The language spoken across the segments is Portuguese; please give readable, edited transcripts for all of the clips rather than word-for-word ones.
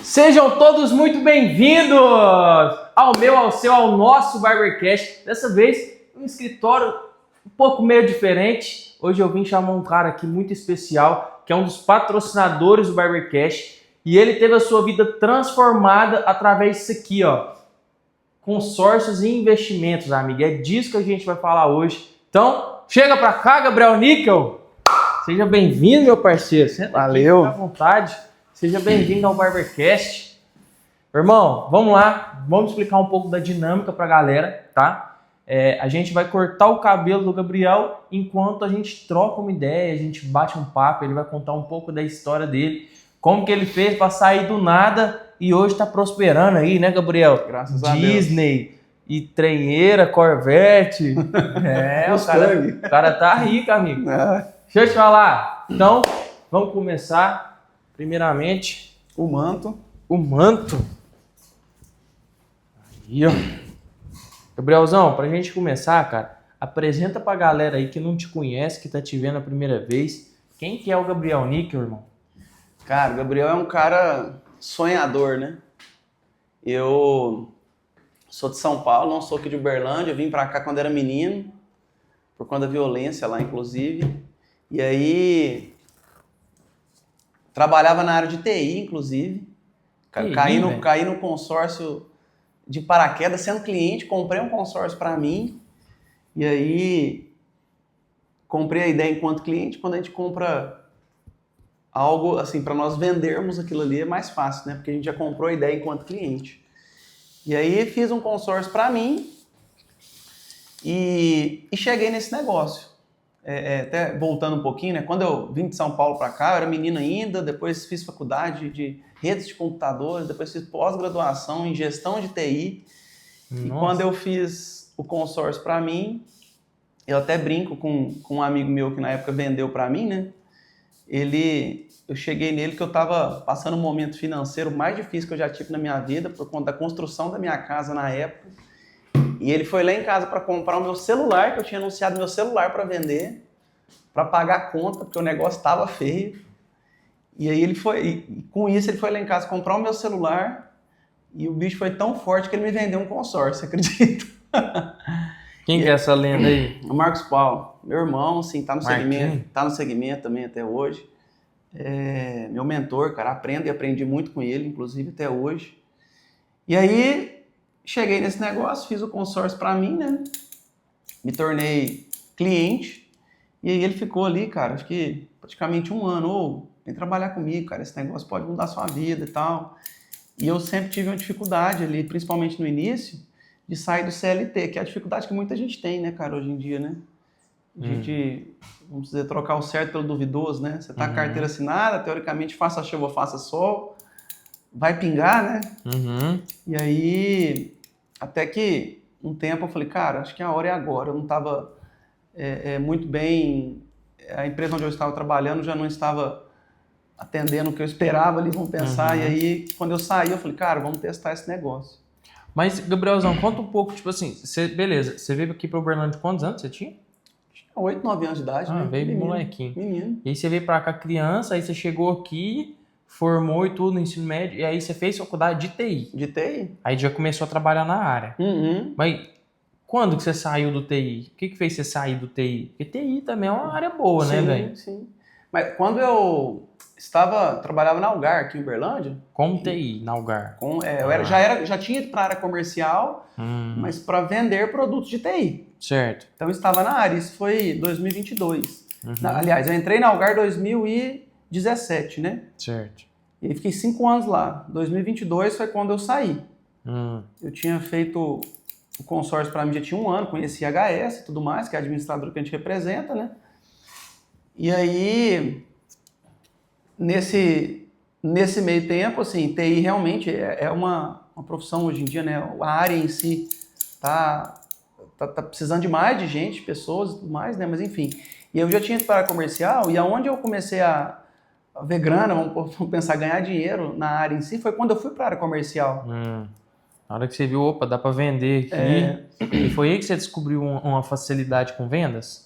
Sejam todos muito bem-vindos ao meu, ao seu, ao nosso Barbercast. Dessa vez, um escritório um pouco meio diferente. Hoje eu vim chamar um cara aqui muito especial, que é um dos patrocinadores do Barbercast. E ele teve a sua vida transformada através disso aqui, ó. Consórcios e investimentos, amigo. É disso que a gente vai falar hoje. Então, chega pra cá, Gabriel Níquel. Seja bem-vindo, meu parceiro. Senta Valeu. aqui, fica à vontade. Seja bem-vindo ao Barbercast. Irmão, vamos lá. Vamos explicar um pouco da dinâmica pra galera, tá? A gente vai cortar o cabelo do Gabriel enquanto a gente troca uma ideia, a gente bate um papo, ele vai contar um pouco da história dele, como que ele fez pra sair do nada e hoje tá prosperando aí, né, Gabriel? Graças a Deus. Disney e trenheira, Corvette. O cara tá rico, amigo. Deixa eu te falar. Então, vamos começar. Primeiramente, O manto. o manto. Aí, ó. Gabrielzão, pra gente começar, cara, apresenta pra galera aí que não te conhece, que tá te vendo a primeira vez. Quem que é o Gabriel Níquel, irmão? Cara, o Gabriel é um cara sonhador, né? Eu sou de São Paulo, não sou aqui de Uberlândia. Eu vim pra cá quando era menino, por conta da violência lá, inclusive. E aí, trabalhava na área de TI, inclusive. Caí no consórcio de paraquedas, sendo cliente, comprei um consórcio para mim. E aí, comprei a ideia enquanto cliente. Quando a gente compra algo, assim, para nós vendermos aquilo ali é mais fácil, né? Porque a gente já comprou a ideia enquanto cliente. E aí, fiz um consórcio para mim e cheguei nesse negócio. Até voltando um pouquinho, né? Quando eu vim de São Paulo para cá, eu era menino ainda, depois fiz faculdade de redes de computadores, depois fiz pós-graduação em gestão de TI. Nossa. E quando eu fiz o consórcio para mim, eu até brinco com um amigo meu que na época vendeu para mim, né? Eu cheguei nele que eu estava passando um momento financeiro mais difícil que eu já tive na minha vida, por conta da construção da minha casa na época. E ele foi lá em casa para comprar o meu celular, que eu tinha anunciado meu celular para vender, para pagar a conta, porque o negócio estava feio. E aí com isso ele foi lá em casa comprar o meu celular, e o bicho foi tão forte que ele me vendeu um consórcio, você acredita? Quem que é essa lenda aí? O Marcos Paulo, meu irmão, assim, tá no Marquinhos. segmento também até hoje. Meu mentor, cara, aprendi muito com ele, inclusive até hoje. E aí, cheguei nesse negócio, fiz o consórcio para mim, né? Me tornei cliente. E aí ele ficou ali, cara, acho que praticamente um ano. Ô, vem trabalhar comigo, cara, esse negócio pode mudar a sua vida e tal. E eu sempre tive uma dificuldade ali, principalmente no início, de sair do CLT, que é a dificuldade que muita gente tem, né, cara, hoje em dia, né? A gente, vamos dizer, trocar o certo pelo duvidoso, né? Você tá com a carteira assinada, teoricamente, faça chuva, faça sol, vai pingar, né? E aí, até que um tempo eu falei, cara, acho que a hora é agora. Eu não estava muito bem, a empresa onde eu estava trabalhando já não estava atendendo o que eu esperava ali, vamos pensar. E aí, quando eu saí, eu falei, cara, vamos testar esse negócio. Mas, Gabrielzão, conta um pouco, tipo assim, beleza, você veio aqui pra Uberlândia quantos anos você tinha? 8, 9 anos de idade, né? Veio Menino, molequinho. Menino. E aí você veio pra cá criança, aí você chegou aqui, formou e tudo no ensino médio, e aí você fez faculdade de TI. De TI? Aí já começou a trabalhar na área. Mas quando que você saiu do TI? O que fez você sair do TI? Porque TI também é uma área boa, né, velho? Sim. Mas quando eu trabalhava na Algar, aqui em Uberlândia. Como TI, na Algar? Já tinha ido para a área comercial, mas para vender produtos de TI. Certo. Então eu estava na área, isso foi 2022. Aliás, eu entrei na Algar em 2017, né? Certo. E fiquei 5 anos lá. 2022 foi quando eu saí. Eu tinha feito o consórcio para mim, já tinha um ano, conheci a HS e tudo mais, que é a administradora que a gente representa, né? E aí, nesse meio tempo, assim, TI realmente é uma profissão hoje em dia, né? A área em si tá precisando de mais de gente, pessoas e tudo mais, né? Mas enfim. E eu já tinha ido para a área comercial, e aonde eu comecei a ver grana, vamos pensar, ganhar dinheiro na área em si, foi quando eu fui para a área comercial. Na hora que você viu, opa, dá para vender aqui. E foi aí que você descobriu uma facilidade com vendas?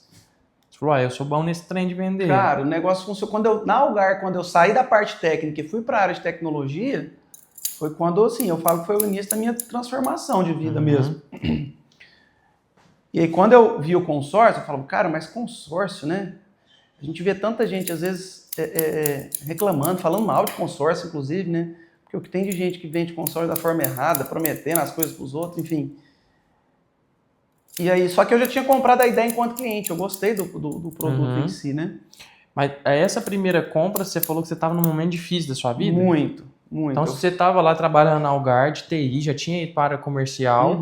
Você falou, eu sou bom nesse trem de vender. Cara, o negócio funcionou. Na Algar, quando eu saí da parte técnica e fui para a área de tecnologia, Foi quando, assim, eu falo que foi o início da minha transformação de vida mesmo. E aí, quando eu vi o consórcio, eu falo, cara, mas consórcio, né? A gente vê tanta gente, às vezes, reclamando, falando mal de consórcio, inclusive, né? Porque o que tem de gente que vende consórcio da forma errada, prometendo as coisas para os outros, enfim. E aí, só que eu já tinha comprado a ideia enquanto cliente, eu gostei do produto em si, né? Mas essa primeira compra, você falou que você estava num momento difícil da sua vida? Muito. Então, se você estava lá trabalhando na Algar de TI, já tinha ido para comercial,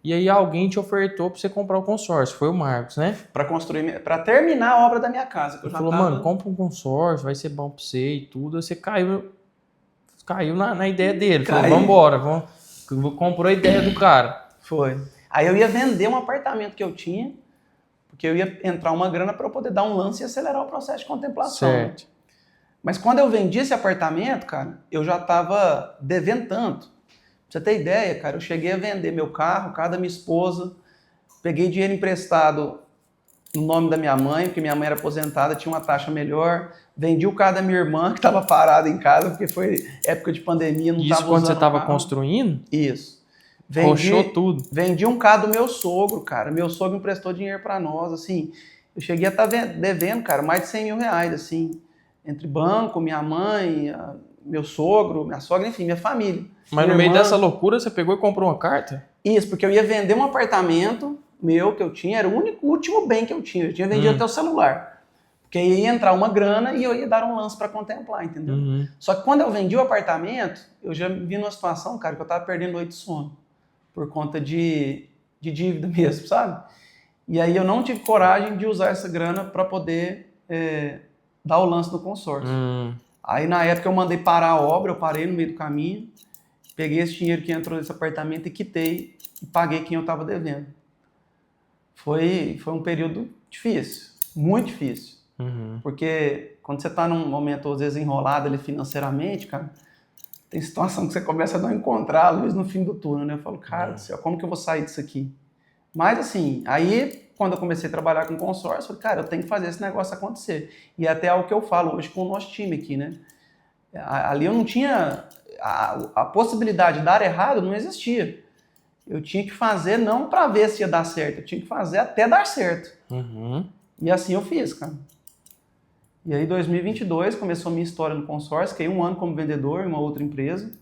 e aí alguém te ofertou para você comprar o consórcio, foi o Marcos, né? Para terminar a obra da minha casa. Que eu já falou, mano, compra um consórcio, vai ser bom para você e tudo. Aí você caiu na ideia dele, falou, vambora, comprou a ideia do cara. Foi. Aí eu ia vender um apartamento que eu tinha, porque eu ia entrar uma grana para eu poder dar um lance e acelerar o processo de contemplação. Certo. Né? Mas quando eu vendi esse apartamento, cara, eu já estava devendo tanto. Pra você ter ideia, cara, eu cheguei a vender meu carro, o carro da minha esposa, peguei dinheiro emprestado no nome da minha mãe, porque minha mãe era aposentada, tinha uma taxa melhor, vendi o carro da minha irmã, que estava parada em casa, porque foi época de pandemia, não estava usando. Isso quando você estava construindo? Isso. Rochou tudo. Vendi um carro do meu sogro, cara. Meu sogro emprestou dinheiro para nós, assim. Eu cheguei a estar devendo, cara, mais de 100 mil reais, assim. Entre banco, minha mãe, meu sogro, minha sogra, enfim, minha família. Mas no meio dessa loucura, você pegou e comprou uma carta? Isso, porque eu ia vender um apartamento meu que eu tinha, era o último bem que eu tinha. Eu tinha vendido até o celular. Porque aí ia entrar uma grana e eu ia dar um lance para contemplar, entendeu? Só que quando eu vendi o apartamento, eu já vi numa situação, cara, que eu tava perdendo noite de sono. Por conta de dívida mesmo, sabe? E aí eu não tive coragem de usar essa grana para poder dar o lance do consórcio. Aí na época eu mandei parar a obra, eu parei no meio do caminho, peguei esse dinheiro que entrou nesse apartamento e quitei e paguei quem eu estava devendo. Foi um período difícil, muito difícil. Porque quando você está num momento, às vezes, enrolado ali financeiramente, cara, tem situação que você começa a não encontrar a luz no fim do túnel, né? Eu falo, cara do céu, como que eu vou sair disso aqui? Mas assim, aí quando eu comecei a trabalhar com consórcio, eu falei, cara, eu tenho que fazer esse negócio acontecer. E é até algo que eu falo hoje com o nosso time aqui, né? Ali eu não tinha... A possibilidade de dar errado não existia. Eu tinha que fazer não para ver se ia dar certo, eu tinha que fazer até dar certo. E assim eu fiz, cara. E aí, em 2022, começou a minha história no consórcio, fiquei 1 ano como vendedor em uma outra empresa.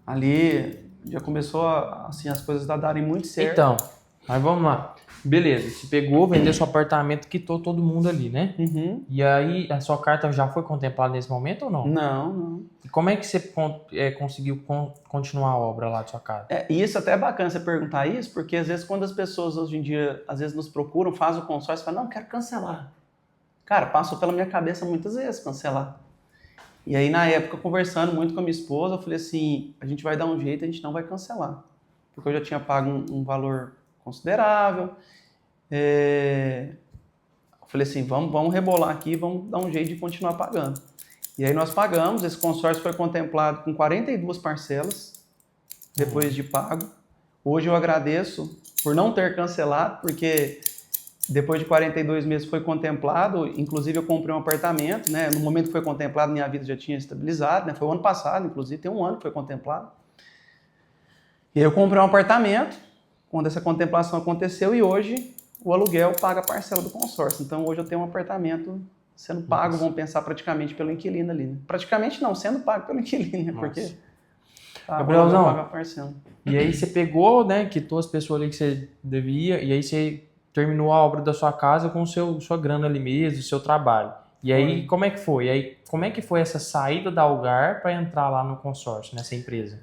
Ali já começou assim, as coisas a darem muito certo. Então, mas vamos lá. Beleza, você pegou, vendeu seu apartamento, quitou todo mundo ali, né? E aí, a sua carta já foi contemplada nesse momento ou não? Não. E como é que você conseguiu continuar a obra lá da sua casa? E isso até é bacana você perguntar isso, porque às vezes quando as pessoas hoje em dia, às vezes nos procuram, fazem o consórcio e falam, não, quero cancelar. Cara, passou pela minha cabeça muitas vezes cancelar. E aí, na época, conversando muito com a minha esposa, eu falei assim, a gente vai dar um jeito, a gente não vai cancelar. Porque eu já tinha pago um valor considerável. Eu falei assim, vamos rebolar aqui, vamos dar um jeito de continuar pagando. E aí nós pagamos, esse consórcio foi contemplado com 42 parcelas, depois de pago. Hoje eu agradeço por não ter cancelado, porque... Depois de 42 meses foi contemplado, inclusive eu comprei um apartamento, né? No momento que foi contemplado, minha vida já tinha estabilizado, né? Foi o ano passado, inclusive, tem 1 ano que foi contemplado. E aí eu comprei um apartamento, quando essa contemplação aconteceu, e hoje o aluguel paga a parcela do consórcio. Então hoje eu tenho um apartamento sendo pago, vamos pensar praticamente pelo inquilino ali, né? Praticamente não, sendo pago pelo inquilino, né? Porque Gabrielzão, paga a parcela. E aí você pegou, né, quitou as pessoas ali que você devia, e aí você... terminou a obra da sua casa com sua grana ali mesmo, seu trabalho. E aí, como é que foi? E aí, como é que foi essa saída da Algar para entrar lá no consórcio, nessa empresa?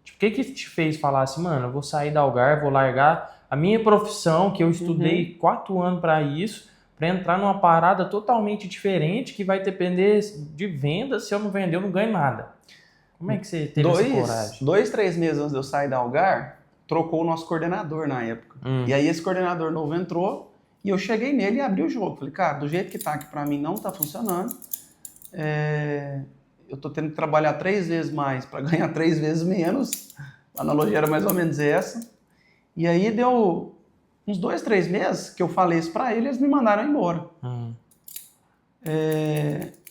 Tipo, o que te fez falar assim, mano, eu vou sair da Algar, vou largar a minha profissão, que eu estudei 4 anos para isso, para entrar numa parada totalmente diferente, que vai depender de venda, se eu não vender, eu não ganho nada. Como é que você teve essa coragem? 2, 3 meses antes de eu sair da Algar, trocou o nosso coordenador na época. E aí esse coordenador novo entrou e eu cheguei nele e abri o jogo. Falei, cara, do jeito que tá aqui pra mim não tá funcionando. Eu tô tendo que trabalhar 3 vezes mais para ganhar 3 vezes menos. A analogia era mais ou menos essa. E aí deu uns 2, 3 meses que eu falei isso pra ele, eles me mandaram embora.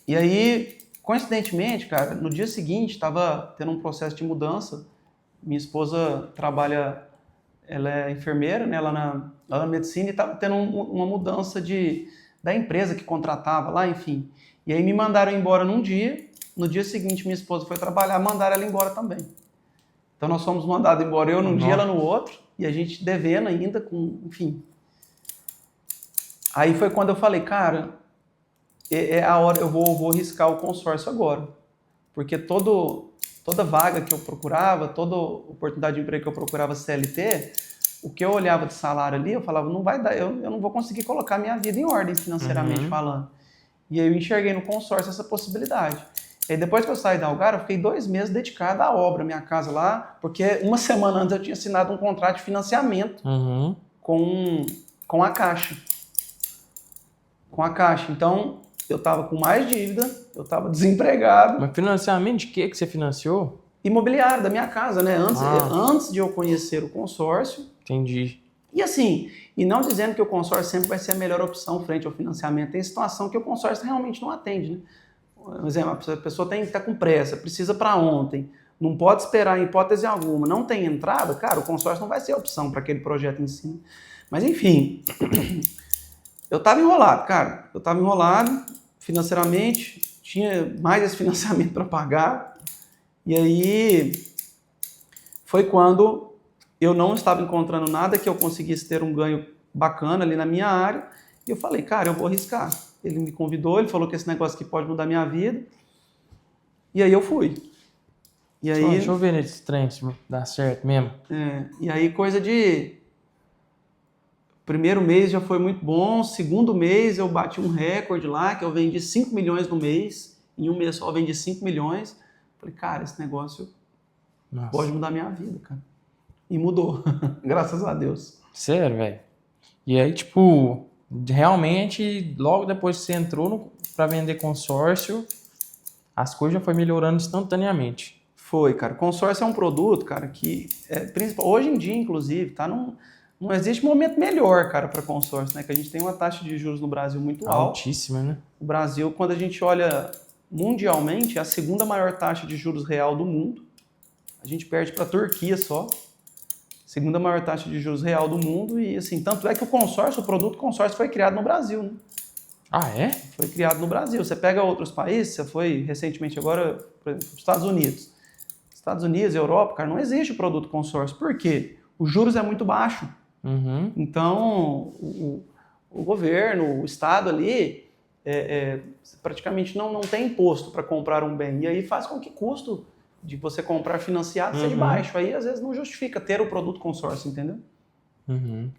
E aí coincidentemente, cara, no dia seguinte estava tendo um processo de mudança. Minha esposa trabalha, ela é enfermeira, né, lá na medicina, e estava tendo uma mudança da empresa que contratava lá, enfim. E aí me mandaram embora num dia, no dia seguinte minha esposa foi trabalhar, mandaram ela embora também. Então nós fomos mandados embora, eu num dia, ela no outro, e a gente devendo ainda, enfim. Aí foi quando eu falei, cara, é a hora, eu vou arriscar o consórcio agora. Porque toda vaga que eu procurava, toda oportunidade de emprego que eu procurava CLT, o que eu olhava de salário ali, eu falava, não vai dar, eu não vou conseguir colocar minha vida em ordem financeiramente falando. E aí eu enxerguei no consórcio essa possibilidade. E aí depois que eu saí da Algar, eu fiquei 2 meses dedicado à obra, minha casa lá, porque uma semana antes eu tinha assinado um contrato de financiamento com a Caixa. Então, eu estava com mais dívida, eu estava desempregado. Mas financiamento de que você financiou? Imobiliário, da minha casa, né? Antes de eu conhecer o consórcio. Entendi. E assim, e não dizendo que o consórcio sempre vai ser a melhor opção frente ao financiamento. Tem situação que o consórcio realmente não atende, né? Por exemplo, a pessoa tem que estar com pressa, precisa para ontem, não pode esperar em hipótese alguma, não tem entrada, cara, o consórcio não vai ser a opção para aquele projeto em si. Mas enfim, eu estava enrolado, cara. Eu estava enrolado financeiramente, tinha mais esse financiamento para pagar. E aí foi quando eu não estava encontrando nada que eu conseguisse ter um ganho bacana ali na minha área. E eu falei, cara, eu vou arriscar. Ele me convidou, ele falou que esse negócio aqui pode mudar a minha vida. E aí eu fui. E aí, deixa eu ver nesse trem se dá certo mesmo. E aí coisa de... Primeiro mês já foi muito bom, segundo mês eu bati um recorde lá, que eu vendi 5 milhões no mês, em um mês só eu vendi 5 milhões. Falei, cara, esse negócio pode mudar a minha vida, cara. E mudou, graças a Deus. Sério, velho? E aí, tipo, realmente, logo depois que você entrou pra vender consórcio, as coisas já foi melhorando instantaneamente. Foi, cara. Consórcio é um produto, cara, que, hoje em dia, inclusive, tá não existe momento melhor, cara, para consórcio, né? Que a gente tem uma taxa de juros no Brasil muito alta. Altíssima, né? O Brasil, quando a gente olha mundialmente, é a segunda maior taxa de juros real do mundo. A gente perde para a Turquia só. Segunda maior taxa de juros real do mundo. E assim, tanto é que o produto consórcio foi criado no Brasil, né? Ah, é? Foi criado no Brasil. Você pega outros países, você foi recentemente agora, por exemplo, Estados Unidos. Estados Unidos, Europa, cara, não existe o produto consórcio. Por quê? Os juros é muito baixo. Então, o governo, o Estado ali, praticamente não tem imposto para comprar um bem. E aí faz com que o custo de você comprar financiado seja baixo. Aí, às vezes, não justifica ter o produto consórcio, entendeu?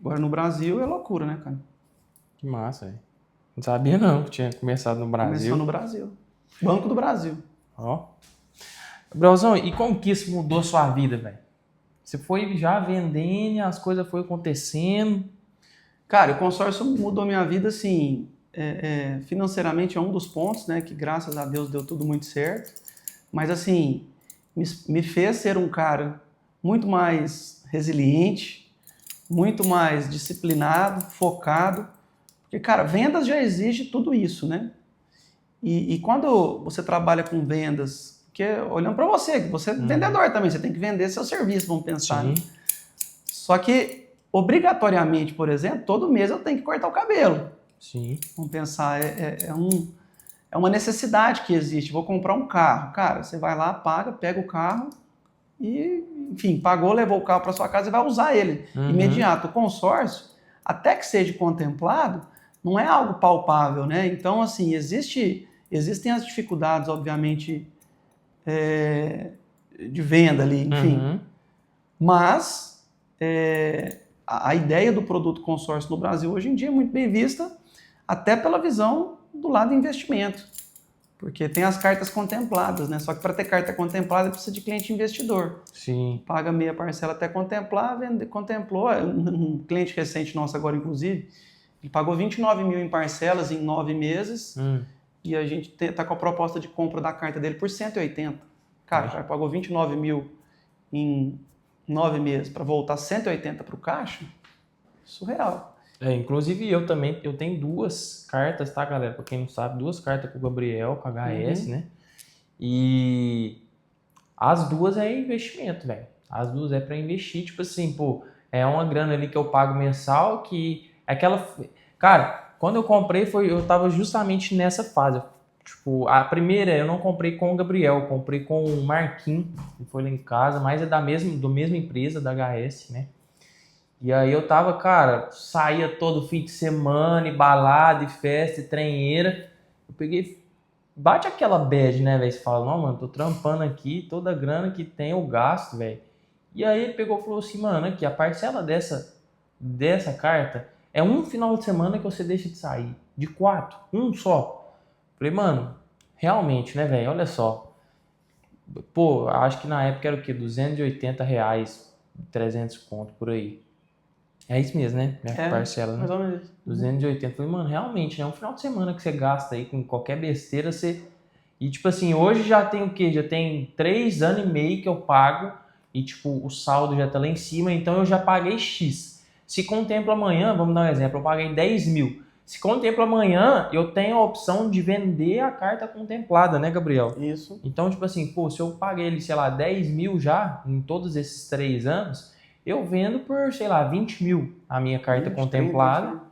Agora, no Brasil, é loucura, né, cara? Que massa, velho. Não sabia, não, que tinha começado no Brasil. Começou no Brasil. Banco do Brasil. Ó. Brauzão, e como que isso mudou a sua vida, velho? Você foi já vendendo, as coisas foram acontecendo. Cara, o consórcio mudou minha vida, assim, financeiramente é um dos pontos, né, que graças a Deus deu tudo muito certo. Mas, assim, me fez ser um cara muito mais resiliente, muito mais disciplinado, focado. Porque, cara, vendas já exige tudo isso, né? E quando você trabalha com vendas, porque olhando para você, que você é vendedor também, você tem que vender seu serviço, vamos pensar. Né? Só que, obrigatoriamente, por exemplo, todo mês eu tenho que cortar o cabelo. Sim. Vamos pensar, é uma necessidade que existe. Vou comprar um carro. Cara, você vai lá, paga, pega o carro e, enfim, pagou, levou o carro para sua casa e vai usar ele imediato. O consórcio, até que seja contemplado, não é algo palpável, né? Então, assim, existem as dificuldades, obviamente, de venda ali, enfim. Mas a ideia do produto consórcio no Brasil hoje em dia é muito bem vista, até pela visão do lado do investimento. Porque tem as cartas contempladas, né? Só que para ter carta contemplada precisa de cliente investidor. Sim. Paga meia parcela até contemplar, contemplou. Um cliente recente nosso agora, inclusive, ele pagou 29 mil em parcelas em 9 meses. E a gente está com a proposta de compra da carta dele por 180. Cara, o cara pagou 29 mil em 9 meses para voltar 180 para o caixa. Surreal. Inclusive eu também, eu tenho 2 cartas, tá, galera? Pra quem não sabe, 2 cartas com o Gabriel, com a HS, né? E as duas é investimento, velho. As duas é para investir, tipo assim, pô, é uma grana ali que eu pago mensal, que aquela... Cara, quando eu comprei, eu tava justamente nessa fase. Tipo, a primeira eu não comprei com o Gabriel, eu comprei com o Marquinhos, que foi lá em casa, mas é da mesma empresa, da HS, né? E aí eu tava, cara, saía todo fim de semana, e balada, e festa, e trenheira. Eu peguei, bate aquela bad, né, velho? Você fala, não, mano, tô trampando aqui, toda a grana que tem eu gasto, velho. E aí ele pegou e falou assim, mano, aqui, a parcela dessa carta é um final de semana que você deixa de sair. De 4, um só. Falei, mano, realmente, né, velho? Olha só. Pô, acho que na época era o quê? R$ 280, 300 conto por aí. É isso mesmo, né? Minha parcela, né? Mais ou menos. 280. Falei, mano, realmente, né? Um final de semana que você gasta aí com qualquer besteira, você... E, tipo assim, hoje já tem o quê? Já tem 3 anos e meio que eu pago e, tipo, o saldo já tá lá em cima, então eu já paguei X. Se contempla amanhã, vamos dar um exemplo, eu paguei 10 mil. Se contempla amanhã, eu tenho a opção de vender a carta contemplada, né, Gabriel? Isso. Então, tipo assim, pô, se eu paguei ele, sei lá, 10 mil já em todos esses 3 anos, eu vendo por, sei lá, 20 mil a minha carta 20, contemplada. 30.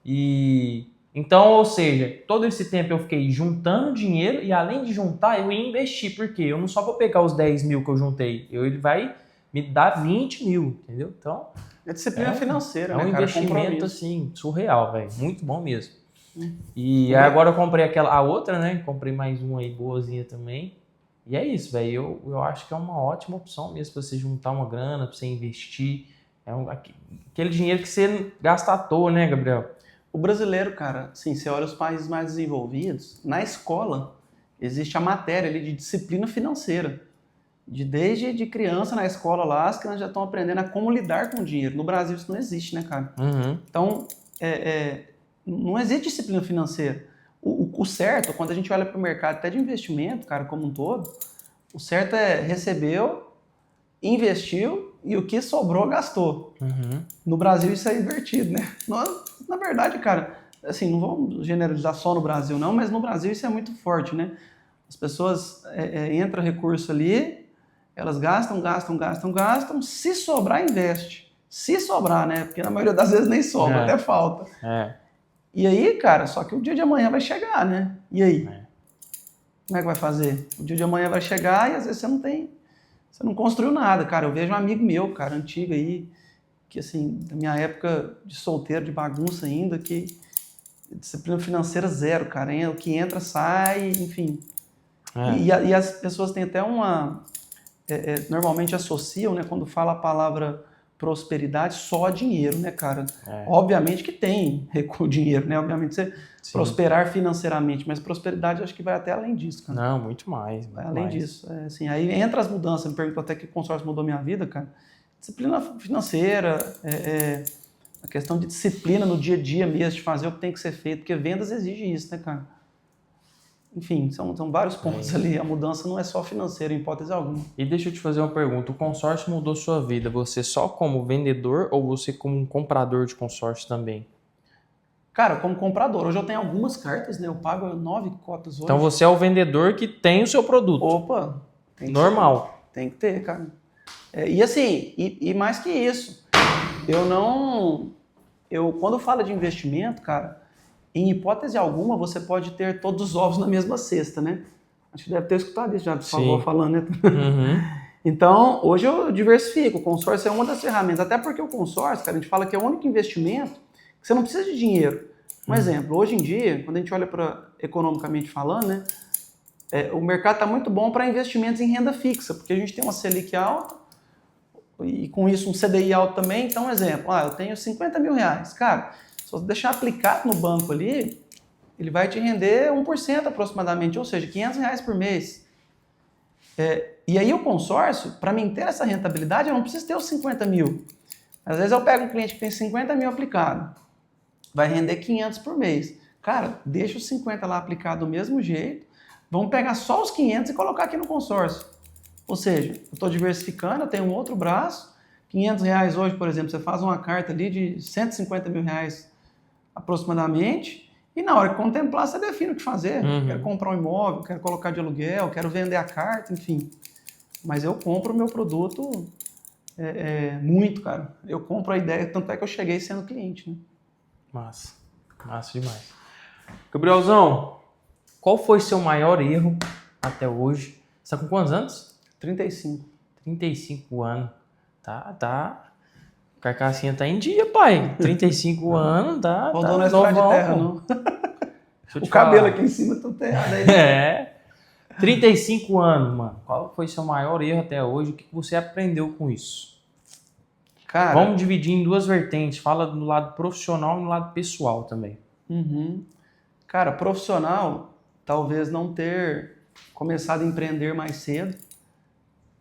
E então, ou seja, todo esse tempo eu fiquei juntando dinheiro e além de juntar, eu ia investir, porque eu não só vou pegar os 10 mil que eu juntei, ele vai me dar 20 mil, entendeu? Então, É disciplina financeira, é né, um cara? investimento Compromisso. assim, surreal, velho. Muito bom mesmo. E aí agora eu comprei a outra, né? Comprei mais uma aí boazinha também. E é isso, velho. Eu acho que é uma ótima opção mesmo pra você juntar uma grana, pra você investir. Aquele dinheiro que você gasta à toa, né, Gabriel? O brasileiro, cara, assim, você olha os países mais desenvolvidos, na escola existe a matéria ali de disciplina financeira. Desde de criança na escola lá, as crianças já estão aprendendo a como lidar com o dinheiro. No Brasil isso não existe, né, cara? Uhum. Então, não existe disciplina financeira. O certo, quando a gente olha para o mercado até de investimento, cara, como um todo, o certo é recebeu, investiu e o que sobrou gastou. Uhum. No Brasil isso é invertido, né? Na verdade, cara, assim, não vamos generalizar só no Brasil não, mas no Brasil isso é muito forte, né? As pessoas entram recurso ali, elas gastam, se sobrar, investe. Se sobrar, né? Porque na maioria das vezes nem sobra, até falta. E aí, cara, só que o dia de amanhã vai chegar, né? E aí? Como é que vai fazer? O dia de amanhã vai chegar e às vezes você não construiu nada, cara. Eu vejo um amigo meu, cara, antigo aí, que assim, da minha época de solteiro, de bagunça ainda, que disciplina financeira zero, cara. O que entra, sai, enfim. E as pessoas têm até normalmente associam, né, quando fala a palavra prosperidade, só dinheiro, né, cara? Obviamente que tem dinheiro, né? Obviamente você prosperar financeiramente, mas prosperidade eu acho que vai até além disso, cara. Não, muito mais. Vai além disso. Assim, aí entra as mudanças, me perguntou até que consórcio mudou minha vida, cara. Disciplina financeira, a questão de disciplina no dia a dia mesmo, de fazer o que tem que ser feito, porque vendas exige isso, né, cara? Enfim, são vários pontos ali. A mudança não é só financeira, em hipótese alguma. E deixa eu te fazer uma pergunta. O consórcio mudou sua vida, você só como vendedor ou você como um comprador de consórcio também? Cara, como comprador. Hoje eu tenho algumas cartas, né? Eu pago 9 cotas hoje. Então você é o vendedor que tem o seu produto. Opa! Normal. Tem que ter, cara. E assim, e mais que isso, quando falo de investimento, cara, em hipótese alguma, você pode ter todos os ovos na mesma cesta, né? Acho que deve ter escutado isso já, por favor, falando, né? Uhum. Então, hoje eu diversifico. O consórcio é uma das ferramentas. Até porque o consórcio, cara, a gente fala que é o único investimento que você não precisa de dinheiro. Um exemplo, hoje em dia, quando a gente olha para economicamente falando, né? O mercado está muito bom para investimentos em renda fixa, porque a gente tem uma Selic alta e com isso um CDI alto também. Então, um exemplo, eu tenho 50 mil reais. Cara, se você deixar aplicado no banco ali, ele vai te render 1% aproximadamente, ou seja, 500 reais por mês. E aí o consórcio, para mim ter essa rentabilidade, eu não preciso ter os 50 mil. Às vezes eu pego um cliente que tem 50 mil aplicado, vai render 500 por mês. Cara, deixa os 50 lá aplicado do mesmo jeito, vamos pegar só os 500 e colocar aqui no consórcio. Ou seja, eu estou diversificando, eu tenho um outro braço, 500 reais hoje, por exemplo, você faz uma carta ali de 150 mil reais aproximadamente, E na hora que contemplar, você define o que fazer. Uhum. Quero comprar um imóvel, quero colocar de aluguel, quero vender a carta, enfim. Mas eu compro o meu produto muito, cara. Eu compro a ideia, tanto é que eu cheguei sendo cliente, né? Massa. Massa demais. Gabrielzão, qual foi seu maior erro até hoje? Você tá com quantos anos? 35. 35 anos. Tá. Carcassinha tá em dia, pai. 35 anos, tá. Rodou Tá na estrada de novão, terra, pô. não. Deixa eu O te cabelo falar. aqui em cima tá terrado aí. É. 35 anos, mano. Qual foi seu maior erro até hoje? O que você aprendeu com isso? Cara, Vamos dividir em duas vertentes. Fala do lado profissional e do lado pessoal também. cara, profissional, talvez não ter começado a empreender mais cedo,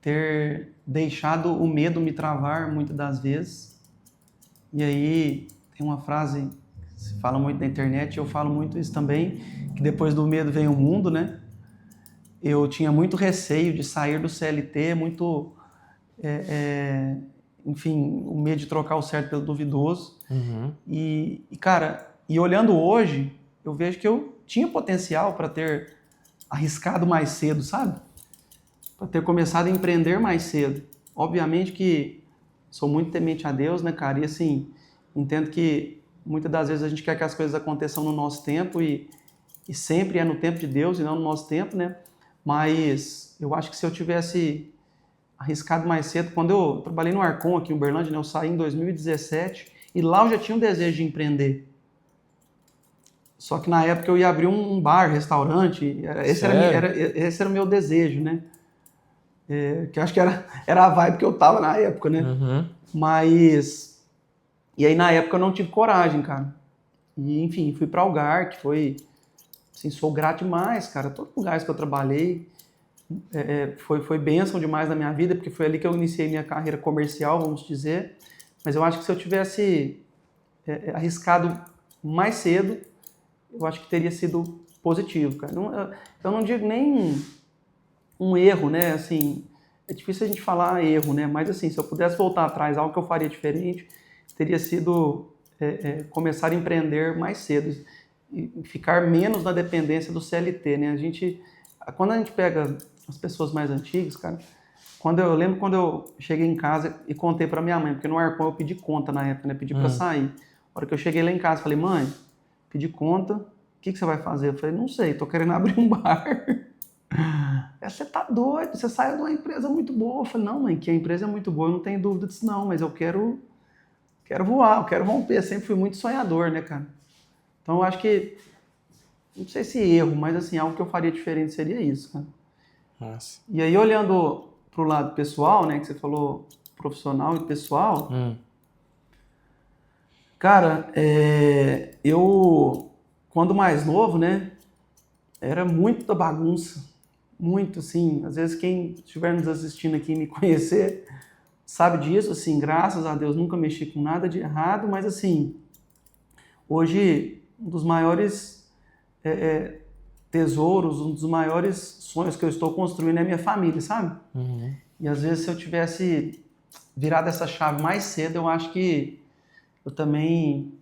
ter deixado o medo me travar muitas das vezes. E aí tem uma frase que se fala muito na internet, eu falo muito isso também, que depois do medo vem o mundo, né? Eu tinha muito receio de sair do CLT, enfim, o medo de trocar o certo pelo duvidoso. E, cara, olhando hoje, eu vejo que eu tinha potencial para ter arriscado mais cedo, sabe? Para ter começado a empreender mais cedo. Obviamente que sou muito temente a Deus, né, cara? E assim, entendo que muitas das vezes a gente quer que as coisas aconteçam no nosso tempo e sempre é no tempo de Deus e não no nosso tempo, né? Mas eu acho que se eu tivesse arriscado mais cedo, quando eu trabalhei no Arcon aqui em Uberlândia, né, eu saí em 2017 e lá eu já tinha um desejo de empreender. Só que na época eu ia abrir um bar, restaurante, esse era o meu desejo, né? Que eu acho que era a vibe que eu tava na época, né? Mas, e aí na época eu não tive coragem, cara. E enfim, fui pra Algar, que foi, assim, sou grato demais, cara. Todos os lugares que eu trabalhei, foi bênção demais na minha vida, porque foi ali que eu iniciei minha carreira comercial, vamos dizer. Mas eu acho que se eu tivesse arriscado mais cedo, eu acho que teria sido positivo, cara. Eu não digo nem um erro, né? Assim, é difícil a gente falar erro, né? Mas assim, se eu pudesse voltar atrás, algo que eu faria diferente, teria sido começar a empreender mais cedo e ficar menos na dependência do CLT, né? Quando a gente pega as pessoas mais antigas, cara, eu lembro quando eu cheguei em casa e contei para minha mãe, porque no Arcon eu pedi conta na época, né? Pedi para sair. A hora que eu cheguei lá em casa, falei, mãe, pedi conta, o que você vai fazer? Eu falei, não sei, tô querendo abrir um bar. Você tá doido, você saiu de uma empresa muito boa. Eu falei, não, mãe, que a empresa é muito boa, eu não tenho dúvida disso não, mas eu quero voar, eu quero romper. Eu sempre fui muito sonhador, né, cara? Então eu acho que, não sei se erro, mas assim, algo que eu faria diferente seria isso, cara. Nossa. E aí, olhando pro lado pessoal, né, que você falou profissional e pessoal, cara, eu, quando mais novo, né, era muito da bagunça, muito, assim, às vezes quem estiver nos assistindo aqui e me conhecer sabe disso, assim, graças a Deus nunca mexi com nada de errado, mas assim, hoje um dos maiores tesouros, um dos maiores sonhos que eu estou construindo é a minha família, sabe? E às vezes se eu tivesse virado essa chave mais cedo, eu acho que eu também,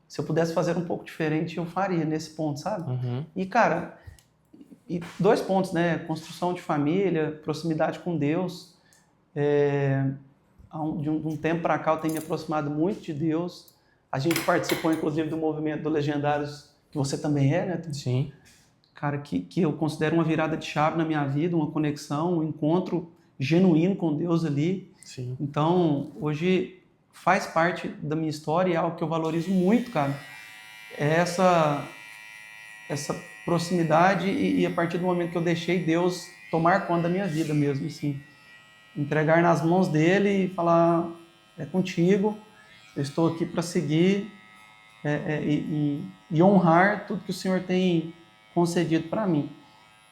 se eu pudesse fazer um pouco diferente, eu faria nesse ponto, sabe? E cara, e 2 pontos, né? Construção de família, proximidade com Deus. De um tempo para cá eu tenho me aproximado muito de Deus. A gente participou, inclusive, do movimento do Legendários, que você também é, né? Sim. Cara, que eu considero uma virada de chave na minha vida, uma conexão, um encontro genuíno com Deus ali. Sim. Então, hoje faz parte da minha história e é algo que eu valorizo muito, cara. É essa proximidade e a partir do momento que eu deixei Deus tomar conta da minha vida mesmo, assim. Entregar nas mãos dele e falar, é contigo, eu estou aqui para seguir e honrar tudo que o Senhor tem concedido para mim.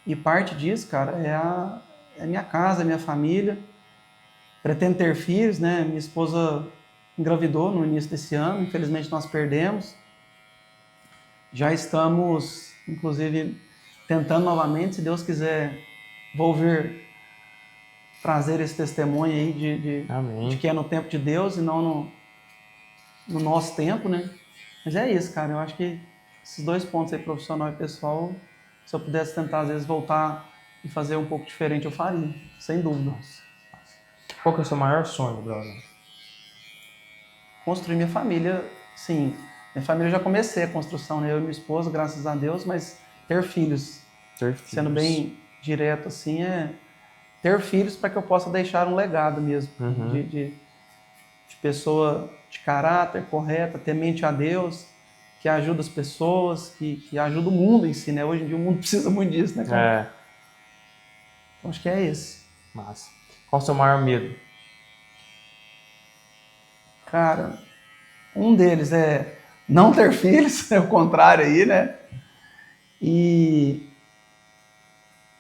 E parte disso, cara, é a minha casa, a minha família. Pretendo ter filhos, né? Minha esposa engravidou no início desse ano, infelizmente nós perdemos. Já estamos, inclusive, tentando novamente, se Deus quiser, vou vir trazer esse testemunho aí de que é no tempo de Deus e não no nosso tempo, né? Mas é isso, cara, eu acho que esses 2 pontos aí, profissional e pessoal, se eu pudesse tentar, às vezes, voltar e fazer um pouco diferente, eu faria, sem dúvida. Qual que é o seu maior sonho, brother? Construir minha família, sim. Minha família, eu já comecei a construção, né? Eu e minha esposa, graças a Deus, mas ter filhos. Sendo bem direto, assim, é ter filhos para que eu possa deixar um legado mesmo. De pessoa de caráter correta, temente a Deus, que ajuda as pessoas, que ajuda o mundo em si, né? Hoje em dia o mundo precisa muito disso, né, cara? Então acho que é esse. Massa. Qual o seu maior medo? Cara, um deles é não ter filhos, é o contrário aí, né? E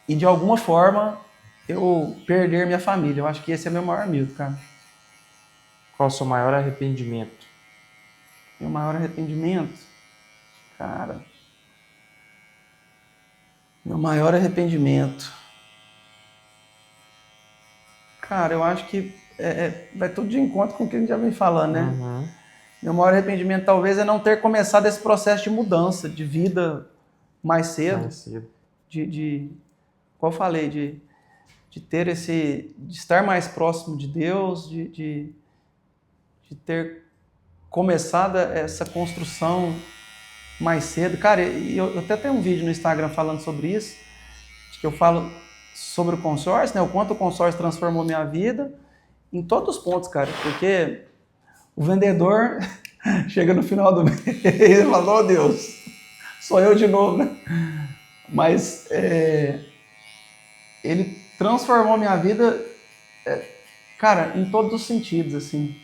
de alguma forma eu perder minha família. Eu acho que esse é meu maior medo, cara. Qual o seu maior arrependimento? Meu maior arrependimento? Cara, meu maior arrependimento. Cara, eu acho que vai tudo de encontro com o que a gente já vem falando, né? Meu maior arrependimento talvez é não ter começado esse processo de mudança, de vida mais cedo. Como eu falei, de ter de estar mais próximo de Deus, de ter começado essa construção mais cedo. Cara, eu até tenho um vídeo no Instagram falando sobre isso, que eu falo sobre o consórcio, né? O quanto o consórcio transformou minha vida em todos os pontos, cara, porque o vendedor chega no final do mês e fala, oh Deus, sou eu de novo, né? Mas ele transformou minha vida, cara, em todos os sentidos, assim.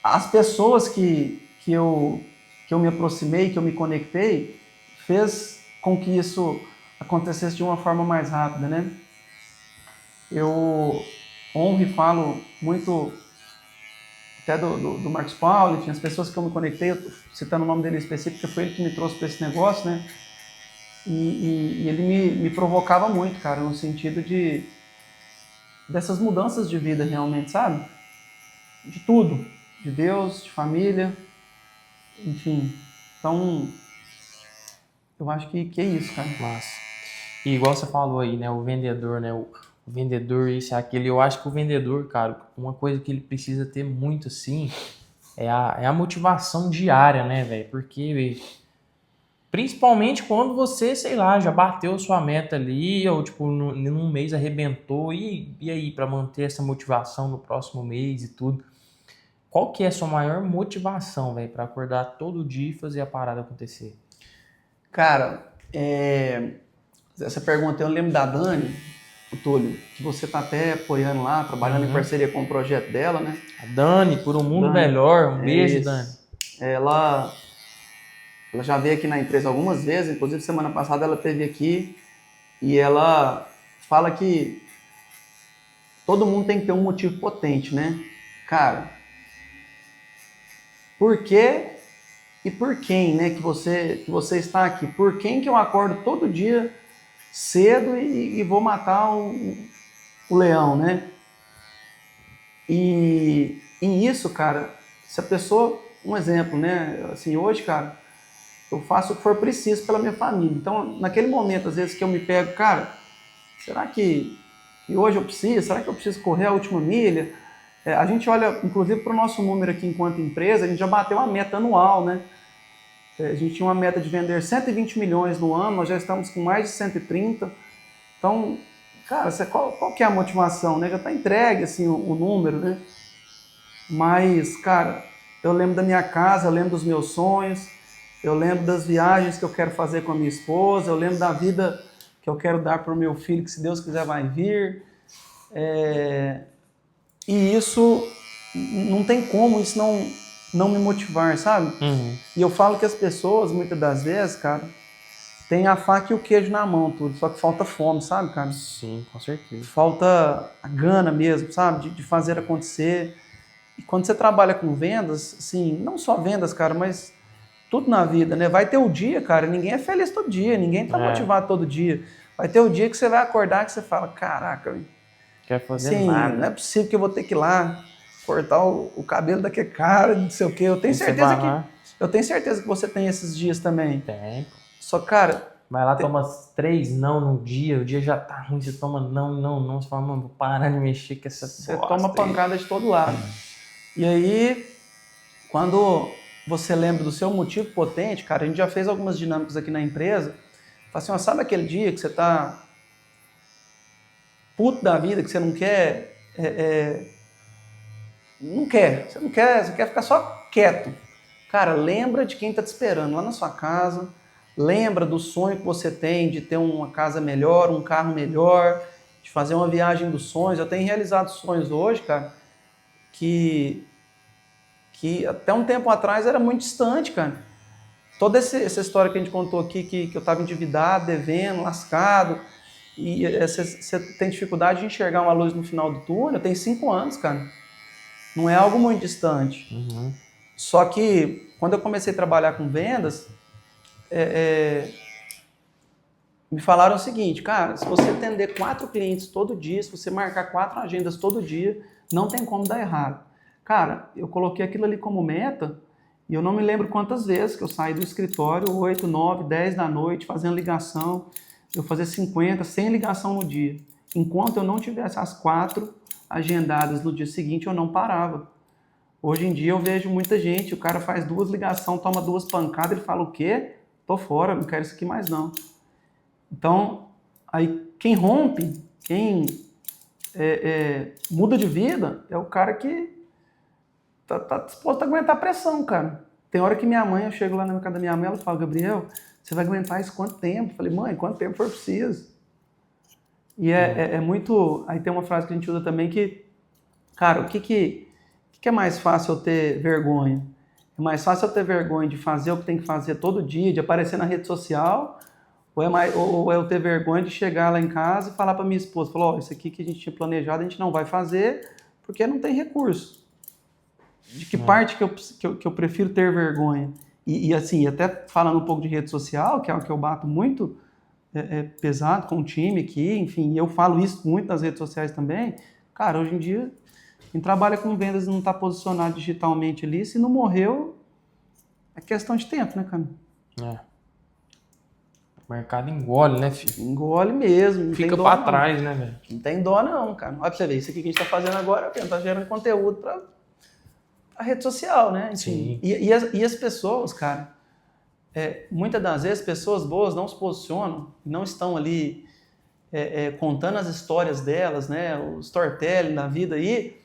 As pessoas que eu me aproximei, que eu me conectei, fez com que isso acontecesse de uma forma mais rápida, né? Eu honro e falo muito até do Marcos Paulo, enfim, as pessoas que eu me conectei, eu tô citando o nome dele específico, porque foi ele que me trouxe para esse negócio, né? E ele me provocava muito, cara, no sentido dessas mudanças de vida realmente, sabe? De tudo, de Deus, de família, enfim. Então, eu acho que é isso, cara. Massa. E igual você falou aí, né, o vendedor, né, o vendedor, isso e aquilo, eu acho que o vendedor, cara, uma coisa que ele precisa ter muito, assim, é a motivação diária, né, velho, porque principalmente quando você, sei lá, já bateu sua meta ali, ou tipo, num mês arrebentou, e aí, para manter essa motivação no próximo mês e tudo, qual que é a sua maior motivação, velho, para acordar todo dia e fazer a parada acontecer? Cara, essa pergunta eu lembro da Dani, o Túlio, que você tá até apoiando lá, trabalhando em parceria com o projeto dela, né? A Dani, por um mundo melhor, um beijo, isso. Dani. Ela já veio aqui na empresa algumas vezes, inclusive semana passada ela esteve aqui e ela fala que todo mundo tem que ter um motivo potente, né? Cara, por quê e por quem, né, que você está aqui? Por quem que eu acordo todo dia cedo e vou matar o leão, né? E isso, cara, se a pessoa, um exemplo, né? Assim, hoje, cara, eu faço o que for preciso pela minha família. Então, naquele momento, às vezes, que eu me pego, cara, será que hoje eu preciso? Será que eu preciso correr a última milha? A gente olha, inclusive, para o nosso número aqui enquanto empresa, a gente já bateu a meta anual, né? A gente tinha uma meta de vender 120 milhões no ano, nós já estamos com mais de 130. Então, cara, qual que é a motivação, né? Já está entregue, assim, o número, né? Mas, cara, eu lembro da minha casa, eu lembro dos meus sonhos, eu lembro das viagens que eu quero fazer com a minha esposa, eu lembro da vida que eu quero dar para o meu filho, que se Deus quiser vai vir. E isso, não tem como isso não me motivar, sabe? E eu falo que as pessoas, muitas das vezes, cara, têm a faca e o queijo na mão, tudo, só que falta fome, sabe, cara? Sim, com certeza. Falta a gana mesmo, sabe? De fazer acontecer. E quando você trabalha com vendas, assim, não só vendas, cara, mas tudo na vida, né? Vai ter o dia, cara, ninguém é feliz todo dia, ninguém tá motivado todo dia. Vai ter o dia que você vai acordar que você fala, caraca, quer fazer assim, nada. não é possível que eu vou ter que ir lá cortar o cabelo daquele cara, não sei o quê. Eu tenho certeza Eu tenho certeza que você tem esses dias também. Tem. Só, cara... Vai lá, toma 3 não no dia, o dia já tá ruim, você toma não, você fala, mano, vou parar de mexer com essa Você bosta toma aí. pancada de todo lado. E aí, quando você lembra do seu motivo potente, cara, a gente já fez algumas dinâmicas aqui na empresa, fala assim, ó, sabe aquele dia que você tá puto da vida, que você não quer... você quer ficar só quieto. Cara, lembra de quem tá te esperando lá na sua casa, lembra do sonho que você tem de ter uma casa melhor, um carro melhor, de fazer uma viagem dos sonhos. Eu tenho realizado sonhos hoje, cara, que até um tempo atrás era muito distante, cara. Toda essa história que a gente contou aqui, que eu estava endividado, devendo, lascado, e você tem dificuldade de enxergar uma luz no final do túnel, tem 5 anos, cara. Não é algo muito distante. Uhum. Só que, quando eu comecei a trabalhar com vendas, me falaram o seguinte, cara, se você atender 4 clientes todo dia, se você marcar 4 agendas todo dia, não tem como dar errado. Cara, eu coloquei aquilo ali como meta e eu não me lembro quantas vezes que eu saí do escritório, 8, 9, 10 da noite, fazendo ligação, eu fazia 50, 100 ligação no dia. Enquanto eu não tivesse as 4 agendadas no dia seguinte, eu não parava. Hoje em dia eu vejo muita gente, o cara faz 2 ligações, toma 2 pancadas, ele fala o quê? Tô fora, não quero isso aqui mais não. Então, aí quem rompe, quem muda de vida, é o cara que tá disposto a aguentar a pressão, cara. Tem hora que minha mãe, eu chego lá na casa da minha mãe, ela fala, Gabriel, você vai aguentar isso quanto tempo? Eu falei, mãe, quanto tempo for preciso? E é muito... Aí tem uma frase que a gente usa também que, cara, o que é mais fácil eu ter vergonha? É mais fácil eu ter vergonha de fazer o que tem que fazer todo dia, de aparecer na rede social, ou eu ter vergonha de chegar lá em casa e falar para minha esposa, falar, isso aqui que a gente tinha planejado, a gente não vai fazer porque não tem recurso. De que parte que eu prefiro ter vergonha? E assim, até falando um pouco de rede social, que é algo que eu bato muito pesado com o time aqui, enfim, eu falo isso muito nas redes sociais também. Cara, hoje em dia, quem trabalha com vendas e não está posicionado digitalmente ali, se não morreu, é questão de tempo, né, cara? O mercado engole, né, filho? Engole mesmo. Fica pra trás, né, velho? Não tem dó não, cara. Olha pra você ver, isso aqui que a gente tá fazendo agora, tá gerando conteúdo pra rede social, né? Enfim. Sim. E as pessoas, cara, muitas das vezes pessoas boas não se posicionam, não estão ali contando as histórias delas, né? O storytelling da vida aí,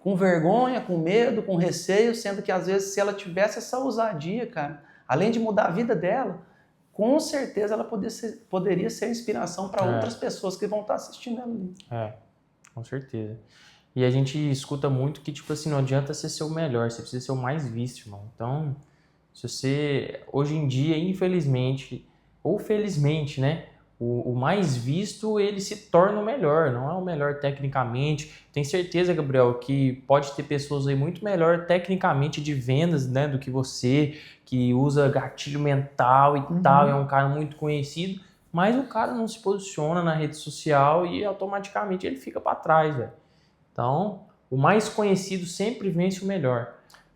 com vergonha, com medo, com receio, sendo que às vezes se ela tivesse essa ousadia, cara, além de mudar a vida dela, com certeza ela poderia ser inspiração para outras pessoas que vão estar assistindo ela ali. Com certeza. E a gente escuta muito que, tipo assim, não adianta você ser o melhor, você precisa ser o mais visto, irmão. Então, se você, hoje em dia, infelizmente, ou felizmente, né, o mais visto, ele se torna o melhor, não é o melhor tecnicamente. Tenho certeza, Gabriel, que pode ter pessoas aí muito melhor tecnicamente de vendas, né, do que você, que usa gatilho mental e tal, é um cara muito conhecido, mas o cara não se posiciona na rede social e automaticamente ele fica para trás, velho. Então, o mais conhecido sempre vence o melhor,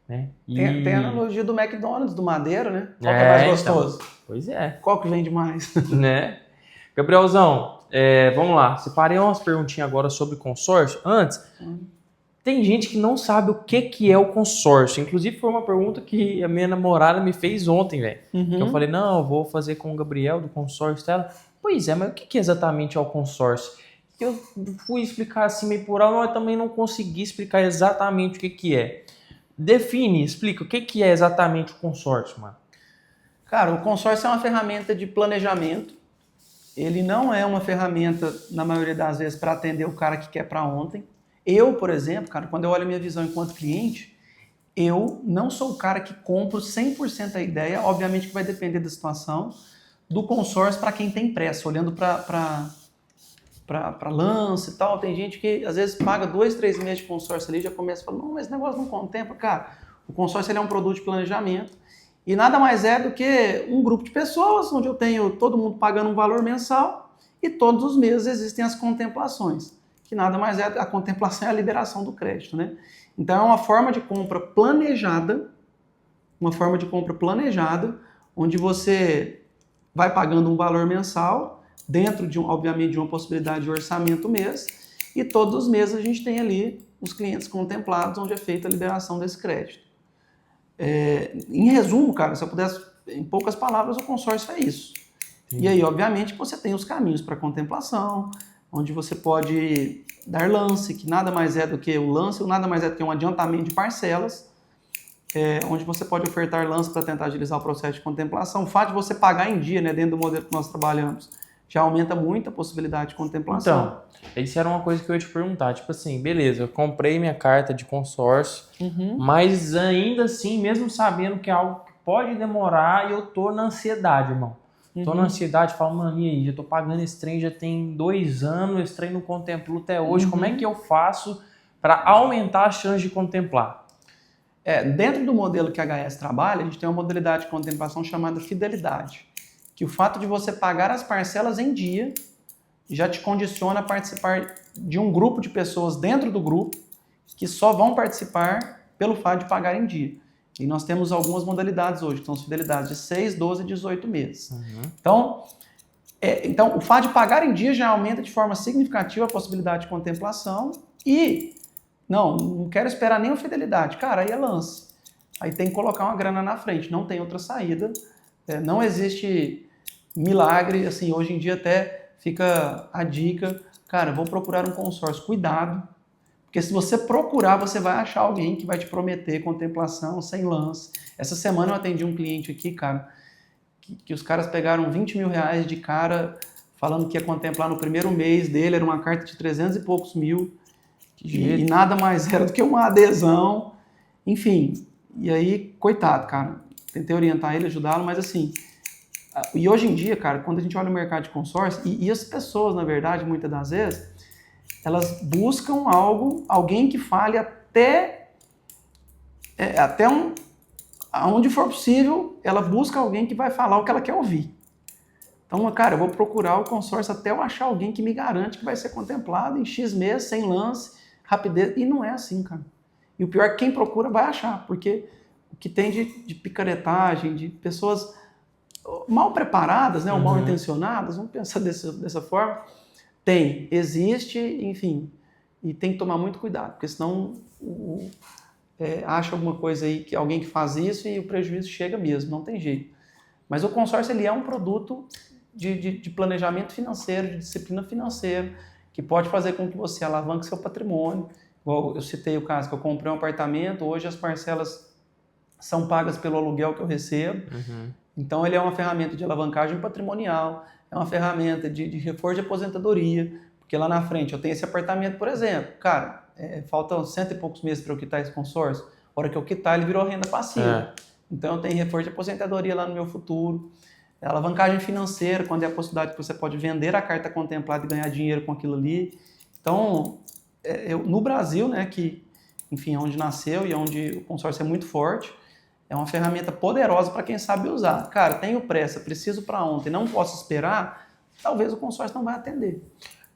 né? Tem a analogia do McDonald's, do Madeiro, né? Qual que é mais gostoso? Então, pois é. Qual que vende mais? Né? Gabrielzão, vamos lá. Separei umas perguntinhas agora sobre consórcio. Antes, tem gente que não sabe o que é o consórcio. Inclusive, foi uma pergunta que a minha namorada me fez ontem, velho. Eu falei, não, eu vou fazer com o Gabriel do consórcio dela. Pois é, mas o que exatamente é o consórcio? Eu fui explicar assim meio por alto, mas também não consegui explicar exatamente o que é. Define, explica o que é exatamente o consórcio, mano. Cara, o consórcio é uma ferramenta de planejamento. Ele não é uma ferramenta, na maioria das vezes, para atender o cara que quer para ontem. Eu, por exemplo, cara, quando eu olho a minha visão enquanto cliente, eu não sou o cara que compro 100% a ideia, obviamente que vai depender da situação, do consórcio para quem tem pressa, olhando para lance e tal. Tem gente que às vezes paga 2, 3 meses de consórcio ali e já começa a falar, não, mas esse negócio não contempla. Cara, o consórcio ele é um produto de planejamento e nada mais é do que um grupo de pessoas onde eu tenho todo mundo pagando um valor mensal e todos os meses existem as contemplações, que nada mais é, a contemplação é a liberação do crédito, né? Então é uma forma de compra planejada uma forma de compra planejada, onde você vai pagando um valor mensal, dentro de, obviamente, de uma possibilidade de orçamento mês, e todos os meses a gente tem ali os clientes contemplados, onde é feita a liberação desse crédito. Em resumo, cara, se eu pudesse, em poucas palavras, o consórcio é isso. Sim. E aí, obviamente, você tem os caminhos para contemplação, onde você pode dar lance, que nada mais é do que o lance, ou nada mais é do que um adiantamento de parcelas, onde você pode ofertar lance para tentar agilizar o processo de contemplação. O fato de você pagar em dia, né, dentro do modelo que nós trabalhamos, já aumenta muito a possibilidade de contemplação. Então, isso era uma coisa que eu ia te perguntar. Tipo assim, beleza, eu comprei minha carta de consórcio, mas ainda assim, mesmo sabendo que é algo que pode demorar, eu tô na ansiedade, irmão. Tô na ansiedade, falo, mano, e aí? Já tô pagando esse trem, já tem 2 anos, esse trem não contemplo até hoje. Como é que eu faço para aumentar a chance de contemplar? Dentro do modelo que a HS trabalha, a gente tem uma modalidade de contemplação chamada fidelidade, que o fato de você pagar as parcelas em dia já te condiciona a participar de um grupo de pessoas dentro do grupo que só vão participar pelo fato de pagar em dia. E nós temos algumas modalidades hoje, que são as fidelidades de 6, 12 e 18 meses. Então, o fato de pagar em dia já aumenta de forma significativa a possibilidade de contemplação e não quero esperar nenhuma fidelidade. Cara, aí é lance. Aí tem que colocar uma grana na frente, não tem outra saída. Não existe milagre, assim, hoje em dia até fica a dica, cara, vou procurar um consórcio, cuidado, porque se você procurar, você vai achar alguém que vai te prometer contemplação sem lance. Essa semana eu atendi um cliente aqui, cara, que os caras pegaram 20 mil reais de cara, falando que ia contemplar no primeiro mês dele, era uma carta de 300 e poucos mil, e nada mais era do que uma adesão, enfim, e aí, coitado, cara, tentei orientar ele, ajudá-lo, mas assim, e hoje em dia, cara, quando a gente olha o mercado de consórcio, e as pessoas, na verdade, muitas das vezes, elas buscam alguém que fale até aonde for possível, ela busca alguém que vai falar o que ela quer ouvir. Então, cara, eu vou procurar o consórcio até eu achar alguém que me garante que vai ser contemplado em X meses, sem lance, rapidez, e não é assim, cara. E o pior é que quem procura vai achar, porque o que tem de picaretagem, de pessoas mal preparadas, né, ou mal intencionadas, vamos pensar dessa forma, existe, enfim, e tem que tomar muito cuidado, porque senão acha alguma coisa aí, que alguém que faz isso e o prejuízo chega mesmo, não tem jeito. Mas o consórcio, ele é um produto de planejamento financeiro, de disciplina financeira, que pode fazer com que você alavanque seu patrimônio. Igual eu citei o caso que eu comprei um apartamento, hoje as parcelas são pagas pelo aluguel que eu recebo. Então ele é uma ferramenta de alavancagem patrimonial, é uma ferramenta de reforço de aposentadoria, porque lá na frente eu tenho esse apartamento, por exemplo, cara, faltam 100 e poucos meses para eu quitar esse consórcio, a hora que eu quitar ele virou renda passiva. Então eu tenho reforço de aposentadoria lá no meu futuro. Alavancagem financeira, quando é a possibilidade que você pode vender a carta contemplada e ganhar dinheiro com aquilo ali. Então, no Brasil, né, que, enfim, é onde nasceu e onde o consórcio é muito forte, é uma ferramenta poderosa para quem sabe usar. Cara, tenho pressa, preciso para ontem, não posso esperar, talvez o consórcio não vai atender.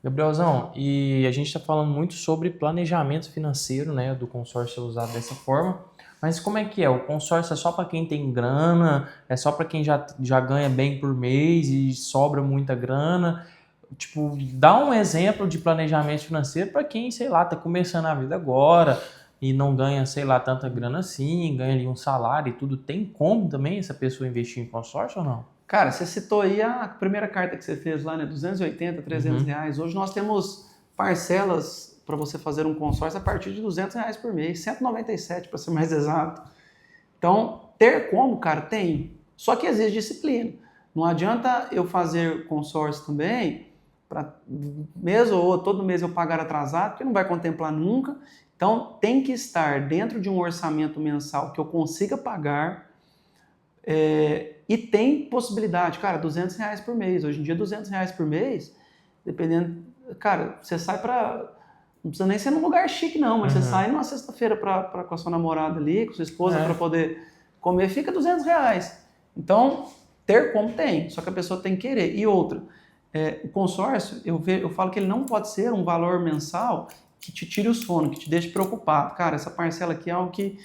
Gabrielzão, e a gente está falando muito sobre planejamento financeiro, né, do consórcio ser usado dessa forma, mas como é que é? O consórcio é só para quem tem grana, é só para quem já ganha bem por mês e sobra muita grana? Tipo, dá um exemplo de planejamento financeiro para quem, sei lá, está começando a vida agora e não ganha, sei lá, tanta grana assim, ganha ali um salário e tudo. Tem como também essa pessoa investir em consórcio ou não? Cara, você citou aí a primeira carta que você fez lá, né? 280, 300 reais. Hoje nós temos parcelas para você fazer um consórcio a partir de 200 reais por mês, 197 para ser mais exato. Então, ter como, cara, tem. Só que exige disciplina. Não adianta eu fazer consórcio também, para mês ou outro, todo mês eu pagar atrasado, porque não vai contemplar nunca. Então, tem que estar dentro de um orçamento mensal que eu consiga pagar, e tem possibilidade, cara, 200 reais por mês. Hoje em dia, 200 reais por mês, dependendo, cara, você sai para... Não precisa nem ser num lugar chique, não, mas você sai numa sexta-feira com a sua namorada ali, com sua esposa, para poder comer, fica 200 reais. Então, ter como tem, só que a pessoa tem que querer. E outra, o consórcio, eu falo que ele não pode ser um valor mensal que te tire o sono, que te deixe preocupado. Cara, essa parcela aqui é algo que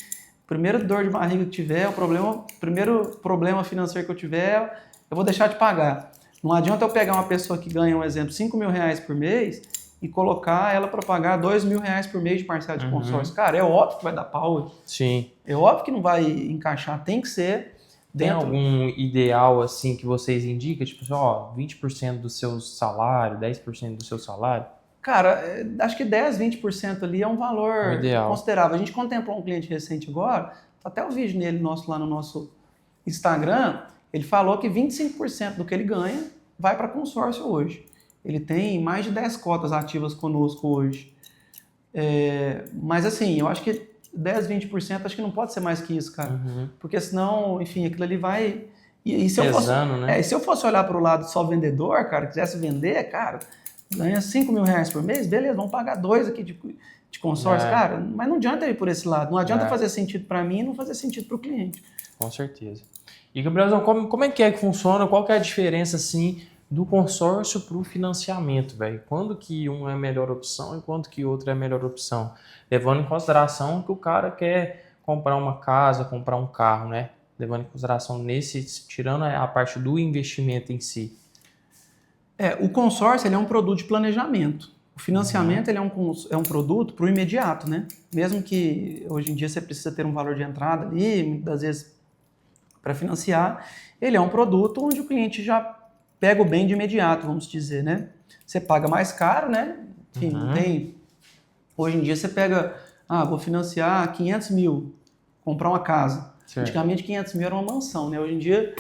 primeiro dor de barriga que tiver, o primeiro problema financeiro que eu tiver, eu vou deixar de pagar. Não adianta eu pegar uma pessoa que ganha, um exemplo, R$ 5.000 por mês e colocar ela para pagar R$ 2.000 por mês de parcela de consórcio. Cara, é óbvio que vai dar pau. Sim. É óbvio que não vai encaixar. Tem que ser dentro... Tem algum ideal, assim, que vocês indicam? Tipo, 20% do seu salário, 10% do seu salário? Cara, acho que 10, 20% ali é um valor ideal. considerável. A gente contemplou um cliente recente agora, até o vídeo nele lá no nosso Instagram, ele falou que 25% do que ele ganha vai para consórcio hoje. Ele tem mais de 10 cotas ativas conosco hoje. Mas assim, eu acho que 10, 20% acho que não pode ser mais que isso, cara. Porque senão, enfim, aquilo ali vai... E se pesando, eu fosse, né? Se eu fosse olhar para o lado só vendedor, cara, quisesse vender, cara, ganha R$ 5.000 por mês, beleza, vamos pagar 2 aqui de consórcio. Cara, mas não adianta ir por esse lado. Não adianta fazer sentido para mim e não fazer sentido para o cliente. Com certeza. E, Gabrielzão, como é que funciona? Qual que é a diferença, assim, do consórcio para o financiamento, velho? Quando que um é a melhor opção e quando que outro é a melhor opção? Levando em consideração que o cara quer comprar uma casa, comprar um carro, né? Levando em consideração tirando a parte do investimento em si. O consórcio ele é um produto de planejamento. O financiamento ele é um produto para o imediato, né? Mesmo que hoje em dia você precisa ter um valor de entrada ali, muitas vezes para financiar, ele é um produto onde o cliente já pega o bem de imediato, vamos dizer, né? Você paga mais caro, né? Enfim, não tem... Hoje em dia você pega, vou financiar 500 mil, comprar uma casa. Certo. Antigamente 500 mil era uma mansão, né? Hoje em dia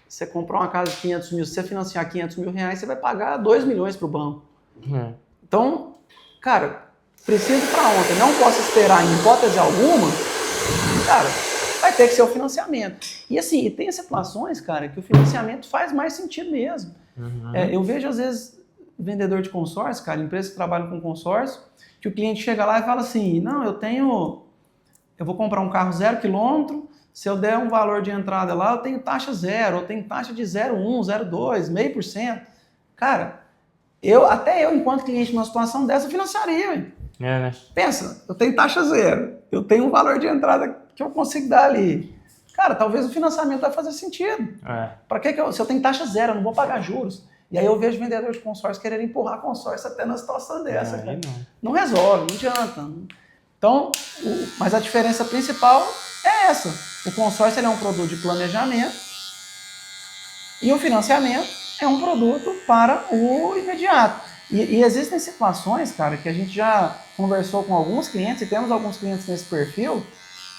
você comprar uma casa de 500 mil, se você financiar R$ 500.000, você vai pagar 2 milhões para o banco. Então, cara, preciso para ontem, não posso esperar em hipótese alguma, cara, vai ter que ser o financiamento. E assim, tem situações, cara, que o financiamento faz mais sentido mesmo. Eu vejo, às vezes, vendedor de consórcio, cara, empresas que trabalham com consórcio, que o cliente chega lá e fala assim, não, eu vou comprar um carro 0 km, se eu der um valor de entrada lá, eu tenho taxa 0, eu tenho taxa de 0,1, 0,2, 0,5%. Cara, até eu, enquanto cliente numa situação dessa, eu financiaria. Né? Pensa, eu tenho taxa 0, eu tenho um valor de entrada que eu consigo dar ali. Cara, talvez o financiamento vai fazer sentido. Para que se eu tenho taxa 0, eu não vou pagar juros? E aí eu vejo vendedor de consórcio querer empurrar consórcio até na situação dessa. Cara. Não resolve, não adianta. Então, mas a diferença principal é essa. O consórcio ele é um produto de planejamento e o financiamento é um produto para o imediato. E existem situações, cara, que a gente já conversou com alguns clientes, e temos alguns clientes nesse perfil,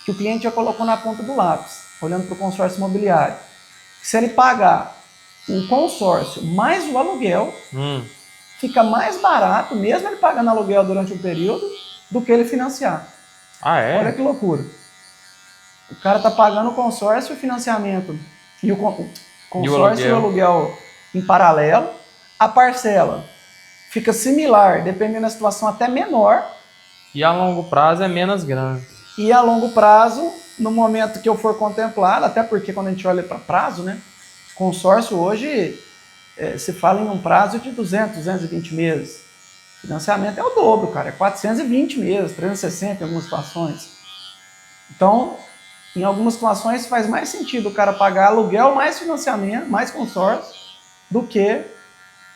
que o cliente já colocou na ponta do lápis, olhando para o consórcio imobiliário. Se ele pagar o consórcio mais o aluguel, fica mais barato, mesmo ele pagando aluguel durante um período, do que ele financiar. Olha que loucura. O cara está pagando o consórcio, o financiamento e o consórcio e o aluguel em paralelo. A parcela fica similar, dependendo da situação, até menor. E a longo prazo é menos grande. E a longo prazo, no momento que eu for contemplado, até porque quando a gente olha para prazo, né? Consórcio hoje se fala em um prazo de 200, 220 meses. Financiamento é o dobro, cara. É 420 meses, 360 em algumas situações. Então, em algumas situações faz mais sentido o cara pagar aluguel mais financiamento, mais consórcio, do que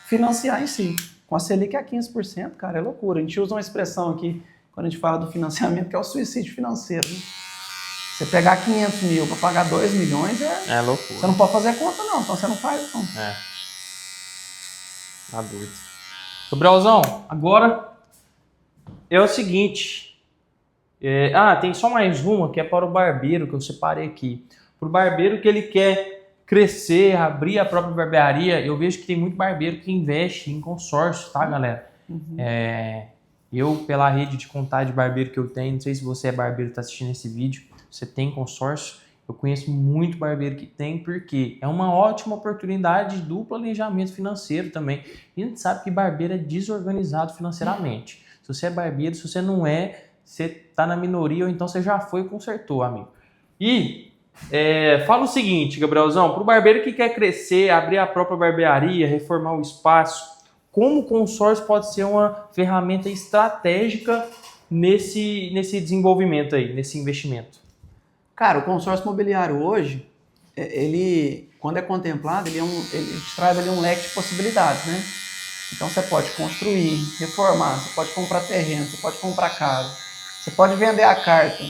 financiar em si. Com a Selic a 15%, cara, é loucura. A gente usa uma expressão aqui, quando a gente fala do financiamento, que é o suicídio financeiro. Né? Você pegar 500 mil para pagar 2 milhões é loucura. Você não pode fazer conta não, então você não faz não. Tá doido. Gabrielzão, agora é o seguinte. Tem só mais uma que é para o barbeiro, que eu separei aqui. Para o barbeiro que ele quer crescer, abrir a própria barbearia. Eu vejo que tem muito barbeiro que investe em consórcio, tá, galera? Eu, pela rede de contato de barbeiro que eu tenho, não sei se você é barbeiro e está assistindo esse vídeo, você tem consórcio. Eu conheço muito barbeiro que tem, porque é uma ótima oportunidade do planejamento financeiro também. E a gente sabe que barbeiro é desorganizado financeiramente. Se você é barbeiro, se você não é, você está na minoria ou então você já foi e consertou, amigo. E fala o seguinte, Gabrielzão, para o barbeiro que quer crescer, abrir a própria barbearia, reformar o espaço, como o consórcio pode ser uma ferramenta estratégica nesse desenvolvimento aí, nesse investimento? Cara, o consórcio imobiliário hoje, ele, quando é contemplado, ele traz ali um leque de possibilidades, né? Então você pode construir, reformar, você pode comprar terreno, você pode comprar casa, você pode vender a carta,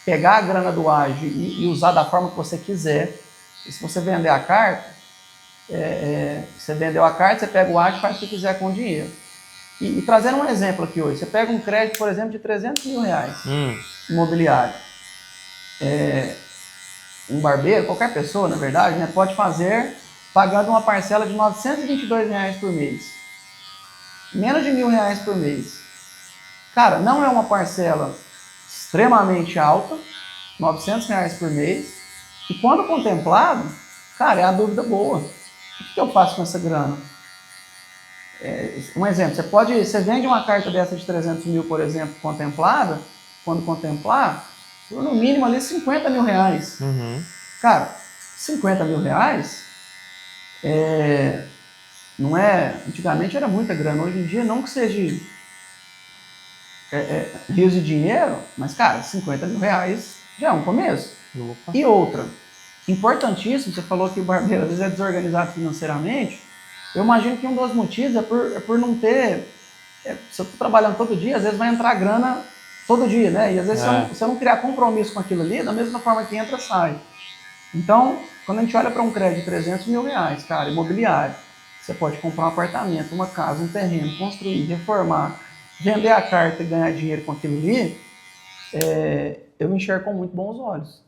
pegar a grana do ágio e usar da forma que você quiser. E se você vender a carta, você vendeu a carta, você pega o ágio e faz o que quiser com o dinheiro. E trazendo um exemplo aqui hoje, você pega um crédito, por exemplo, de 300 mil reais, imobiliário. Um barbeiro, qualquer pessoa, na verdade, né, pode fazer pagando uma parcela de R$ 922 reais por mês. Menos de R$ 1.000 por mês. Cara, não é uma parcela extremamente alta, R$ 900 reais por mês. E quando contemplado, cara, é a dúvida boa. O que eu faço com essa grana? Um exemplo, você vende uma carta dessa de 300 mil, por exemplo, contemplada, quando contemplar, por no mínimo ali 50 mil reais. Cara, 50 mil reais não é. Antigamente era muita grana, hoje em dia não que seja rios de dinheiro, mas cara, 50 mil reais já é um começo. Opa. E outra, importantíssimo, você falou que o barbeiro às vezes é desorganizado financeiramente. Eu imagino que um dos motivos é por não ter. Se eu estou trabalhando todo dia, às vezes vai entrar grana todo dia, né? E às vezes se eu não criar compromisso com aquilo ali, da mesma forma que entra, sai. Então, quando a gente olha para um crédito de 300 mil reais, cara, imobiliário, você pode comprar um apartamento, uma casa, um terreno, construir, reformar, vender a carta e ganhar dinheiro com aquilo ali, eu enxergo com muito bons olhos.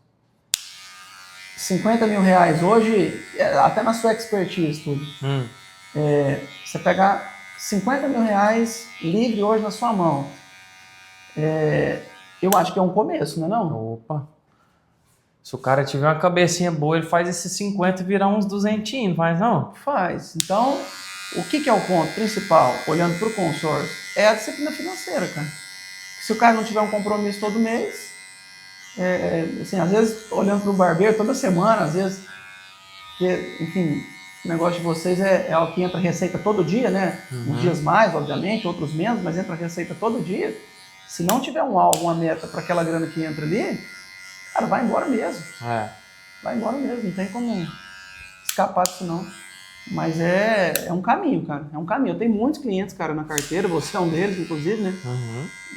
50 mil reais hoje, até na sua expertise, tudo. Você pegar 50 mil reais livre hoje na sua mão, eu acho que é um começo, não é não? Opa! Se o cara tiver uma cabecinha boa, ele faz esses 50 virar uns 200, não faz não? Faz. Então, o que é o ponto principal, olhando para o consórcio? É a disciplina financeira, cara. Se o cara não tiver um compromisso todo mês, assim, às vezes olhando para o barbeiro toda semana, às vezes, porque, enfim, o negócio de vocês é o que entra receita todo dia, né? Uns dias mais, obviamente, outros menos, mas entra receita todo dia. Se não tiver um alvo, uma meta para aquela grana que entra ali, cara, vai embora mesmo. Vai embora mesmo, não tem como escapar disso não. Mas é um caminho, cara. É um caminho. Eu tenho muitos clientes, cara, na carteira, você é um deles, inclusive, né?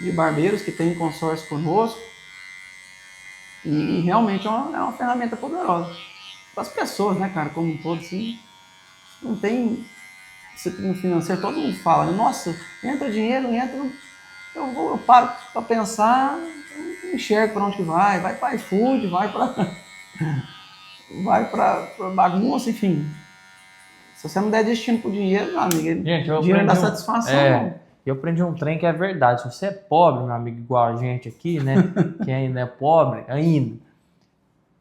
De barbeiros que tem consórcio conosco. E realmente é uma ferramenta poderosa. Para as pessoas, né, cara, como um todo, assim, não tem disciplina financeira, todo mundo fala, né? Nossa, entra dinheiro, entra. Eu paro para pensar, não enxergo para onde que vai para iFood, vai para bagunça, enfim. Se você não der destino pro dinheiro, meu amigo, gente, dinheiro dá satisfação. Eu aprendi um trem que é verdade. Se você é pobre, meu amigo, igual a gente aqui, né, que ainda é pobre,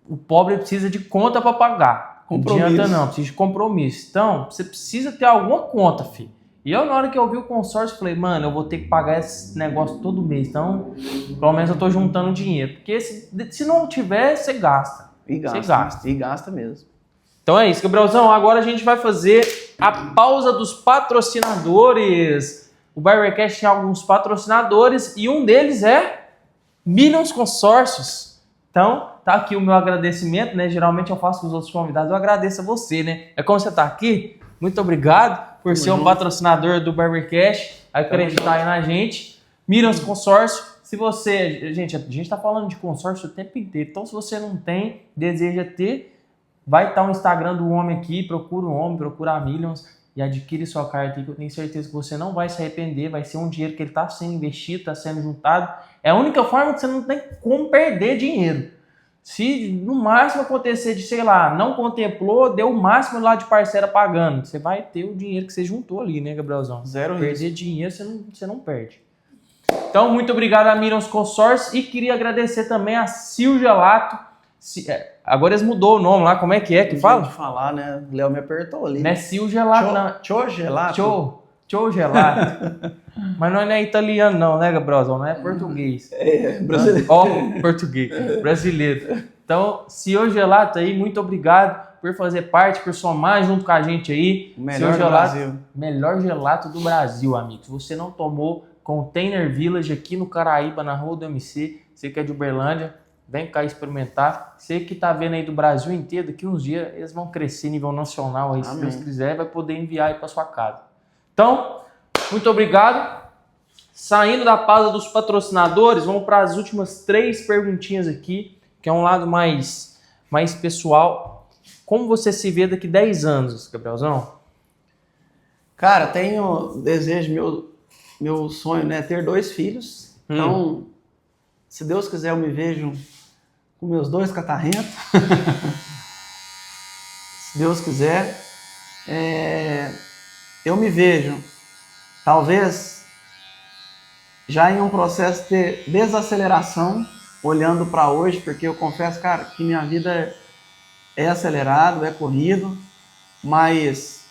o pobre precisa de conta para pagar. Compromisso. Não adianta não, precisa de compromisso. Então, você precisa ter alguma conta, filho. E eu, na hora que eu vi o consórcio, falei, mano, eu vou ter que pagar esse negócio todo mês. Então, pelo menos eu tô juntando dinheiro. Porque se não tiver, você gasta. E gasta mesmo. Então é isso, Gabrielzão. Agora a gente vai fazer a pausa dos patrocinadores. O Barbercast tem alguns patrocinadores e um deles é Millions Consórcios. Então, tá aqui o meu agradecimento, né? Geralmente eu faço com os outros convidados, eu agradeço a você, né? É como você tá aqui, muito obrigado por ser um patrocinador do Barbercast, acreditar aí na gente. Millions Consórcio, se você... Gente, a gente tá falando de consórcio o tempo inteiro, então se você não tem, deseja ter, vai estar o Instagram do homem aqui, procura o homem, procura a Millions e adquire sua carta aí, que eu tenho certeza que você não vai se arrepender, vai ser um dinheiro que ele está sendo investido, está sendo juntado. É a única forma que você não tem como perder dinheiro. Se no máximo acontecer de, sei lá, não contemplou, deu o máximo lá de parcela pagando, você vai ter o dinheiro que você juntou ali, né, Gabrielzão? Zero Perder risco. dinheiro você não perde. Então, muito obrigado a Millions Consórcio e queria agradecer também a Sil Gelato. Agora eles mudou o nome lá, como é que fala? De falar, né? O Léo me apertou ali. Não é Sil Gelato, não. Tchô Gelato. Tchô Gelato. Mas não é italiano não, né, Gabrielzão? Não é português. É brasileiro. Ó, português, brasileiro. Então, Sil Gelato aí, muito obrigado por fazer parte, por somar junto com a gente aí. O melhor Sil do Brasil. Melhor gelato do Brasil, amigo. Se você não tomou Container Village aqui no Caraíba, na Rua do MC, você que é de Uberlândia, vem cá experimentar. Você que está vendo aí do Brasil inteiro, daqui uns dias eles vão crescer a nível nacional, aí, se Deus quiser, vai poder enviar aí para sua casa. Então, muito obrigado. Saindo da pausa dos patrocinadores, vamos para as últimas 3 perguntinhas aqui, que é um lado mais pessoal. Como você se vê daqui 10 anos, Gabrielzão? Cara, tenho desejo, meu sonho, né, ter 2 filhos. Então, se Deus quiser, eu me vejo com meus 2 catarrentos. Se Deus quiser. Eu me vejo, talvez, já em um processo de desaceleração, olhando para hoje, porque eu confesso, cara, que minha vida é acelerado, é corrido, mas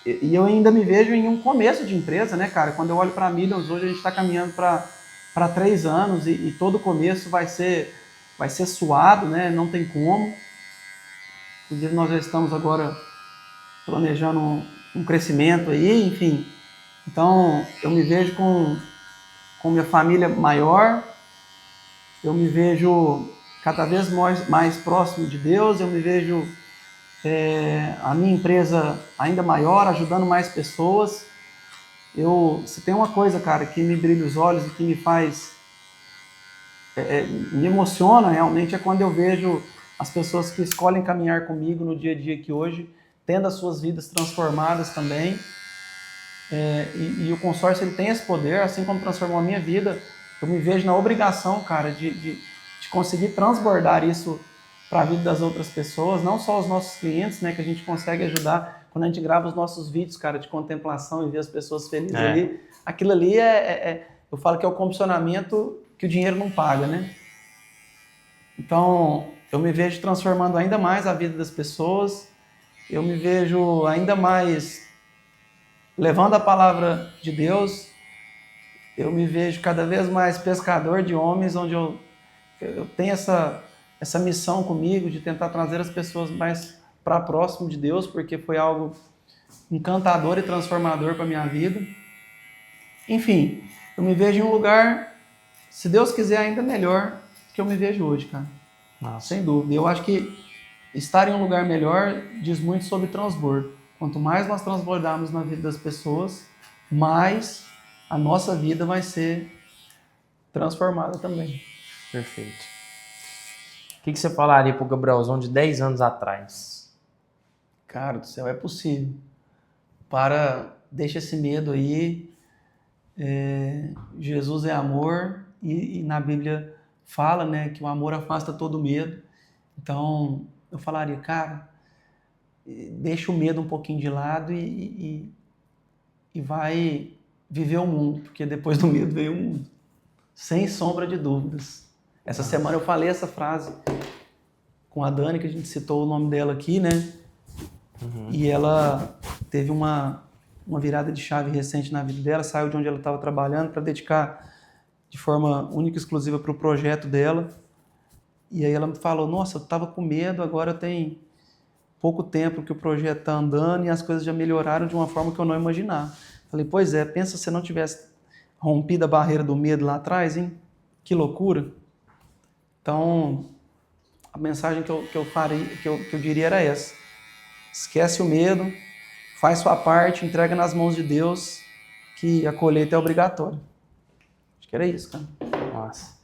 e eu ainda me vejo em um começo de empresa, né, cara? Quando eu olho para a Millions, hoje a gente está caminhando para 3 anos e todo começo vai ser suado, né? Não tem como. Inclusive nós já estamos agora planejando um crescimento aí, enfim. Então eu me vejo com minha família maior, eu me vejo cada vez mais próximo de Deus, eu me vejo a minha empresa ainda maior, ajudando mais pessoas. Se tem uma coisa, cara, que me brilha os olhos e que me faz, me emociona realmente, é quando eu vejo as pessoas que escolhem caminhar comigo no dia a dia aqui hoje, tendo as suas vidas transformadas também. E o consórcio ele tem esse poder, assim como transformou a minha vida. Eu me vejo na obrigação, cara, de conseguir transbordar isso para a vida das outras pessoas, não só os nossos clientes, né, que a gente consegue ajudar quando a gente grava os nossos vídeos, cara, de contemplação e ver as pessoas felizes ali. Aquilo ali eu falo que é o comissionamento que o dinheiro não paga, né? Então, eu me vejo transformando ainda mais a vida das pessoas, eu me vejo ainda mais levando a palavra de Deus, eu me vejo cada vez mais pescador de homens, onde eu tenho essa missão comigo de tentar trazer as pessoas mais para próximo de Deus, porque foi algo encantador e transformador para a minha vida. Enfim, eu me vejo em um lugar, se Deus quiser, ainda melhor do que eu me vejo hoje, cara. Sem dúvida. Eu acho que estar em um lugar melhor diz muito sobre transbordo. Quanto mais nós transbordarmos na vida das pessoas, mais a nossa vida vai ser transformada também. Perfeito. O que você falaria pro Gabrielzão de 10 anos atrás? Cara do céu, é possível. Deixa esse medo aí. Jesus é amor e na Bíblia fala, né, que o amor afasta todo medo. Então, eu falaria, cara, deixa o medo um pouquinho de lado e vai viver o mundo, porque depois do medo veio o mundo. Sem sombra de dúvidas. Essa semana eu falei essa frase com a Dani, que a gente citou o nome dela aqui, né? E ela teve uma virada de chave recente na vida dela, saiu de onde ela estava trabalhando para dedicar de forma única e exclusiva para o projeto dela. E aí ela me falou, nossa, eu estava com medo, agora tem pouco tempo que o projeto está andando e as coisas já melhoraram de uma forma que eu não imaginava. Falei, pois é, pensa se eu não tivesse rompido a barreira do medo lá atrás, hein? Que loucura. Então, a mensagem que eu diria era essa. Esquece o medo, faz sua parte, entrega nas mãos de Deus, que a colheita é obrigatória. Acho que era isso, cara. Nossa.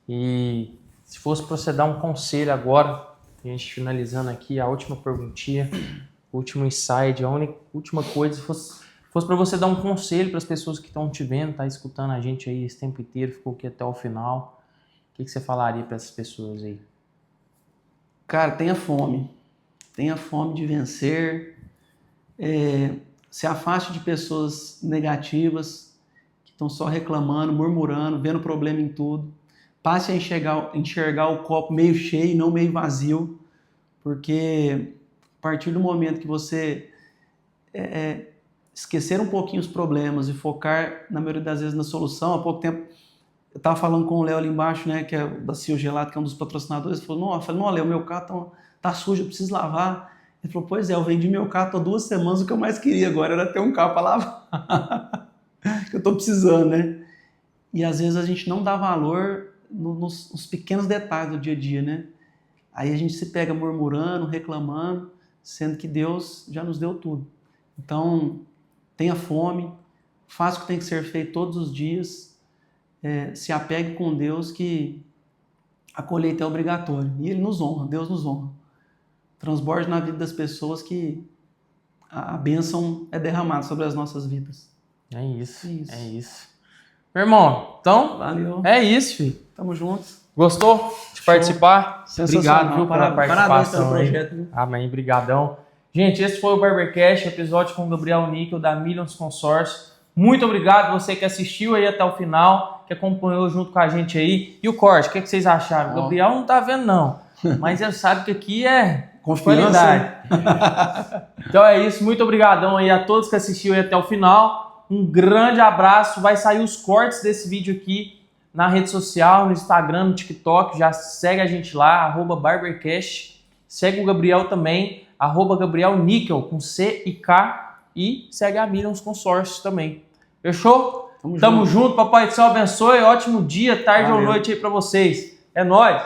E se fosse para você dar um conselho agora, a gente finalizando aqui, a última perguntinha, o último insight, a última coisa, se fosse para você dar um conselho para as pessoas que estão te vendo, tá escutando a gente aí esse tempo inteiro, ficou aqui até o final, o que você falaria para essas pessoas aí? Cara, tenha fome de vencer, se afaste de pessoas negativas que estão só reclamando, murmurando, vendo problema em tudo. Passe a enxergar o copo meio cheio e não meio vazio, porque a partir do momento que você esquecer um pouquinho os problemas e focar, na maioria das vezes, na solução. Há pouco tempo, eu estava falando com o Léo ali embaixo, né, que é da Cio Gelato, que é um dos patrocinadores. Ele falou, não, Léo, meu carro tá sujo, eu preciso lavar. Ele falou, pois é, eu vendi meu carro há 2 semanas, o que eu mais queria agora era ter um carro para lavar. Que eu estou precisando, né? E às vezes a gente não dá valor nos pequenos detalhes do dia a dia, né? Aí a gente se pega murmurando, reclamando, sendo que Deus já nos deu tudo. Então, tenha fome, faça o que tem que ser feito todos os dias, se apegue com Deus, que a colheita é obrigatória. E Ele nos honra, Deus nos honra. Transborde na vida das pessoas que a bênção é derramada sobre as nossas vidas. É isso. É isso. Meu irmão, então, valeu. É isso, filho. Tamo juntos. Gostou de participar? Obrigado, viu, pela participação. Parabéns pelo projeto. Viu? Amém, brigadão. Gente, esse foi o Barbercast, episódio com o Gabriel Níquel, da Millions Consórcio. Muito obrigado você que assistiu aí até o final, que acompanhou junto com a gente aí. E o corte, o que vocês acharam? O Gabriel não tá vendo, não. Mas ele sabe que aqui é qualidade. Então é isso. Muito obrigadão aí a todos que assistiram aí até o final. Um grande abraço. Vai sair os cortes desse vídeo aqui na rede social, no Instagram, no TikTok. Já segue a gente lá, @barbercast. Segue o Gabriel também, @Gabriel Níquel, com C e K. E segue a Millions Consórcio também. Fechou? Tamo junto. Papai do Céu abençoe. Ótimo dia, tarde ou noite aí pra vocês. É nóis!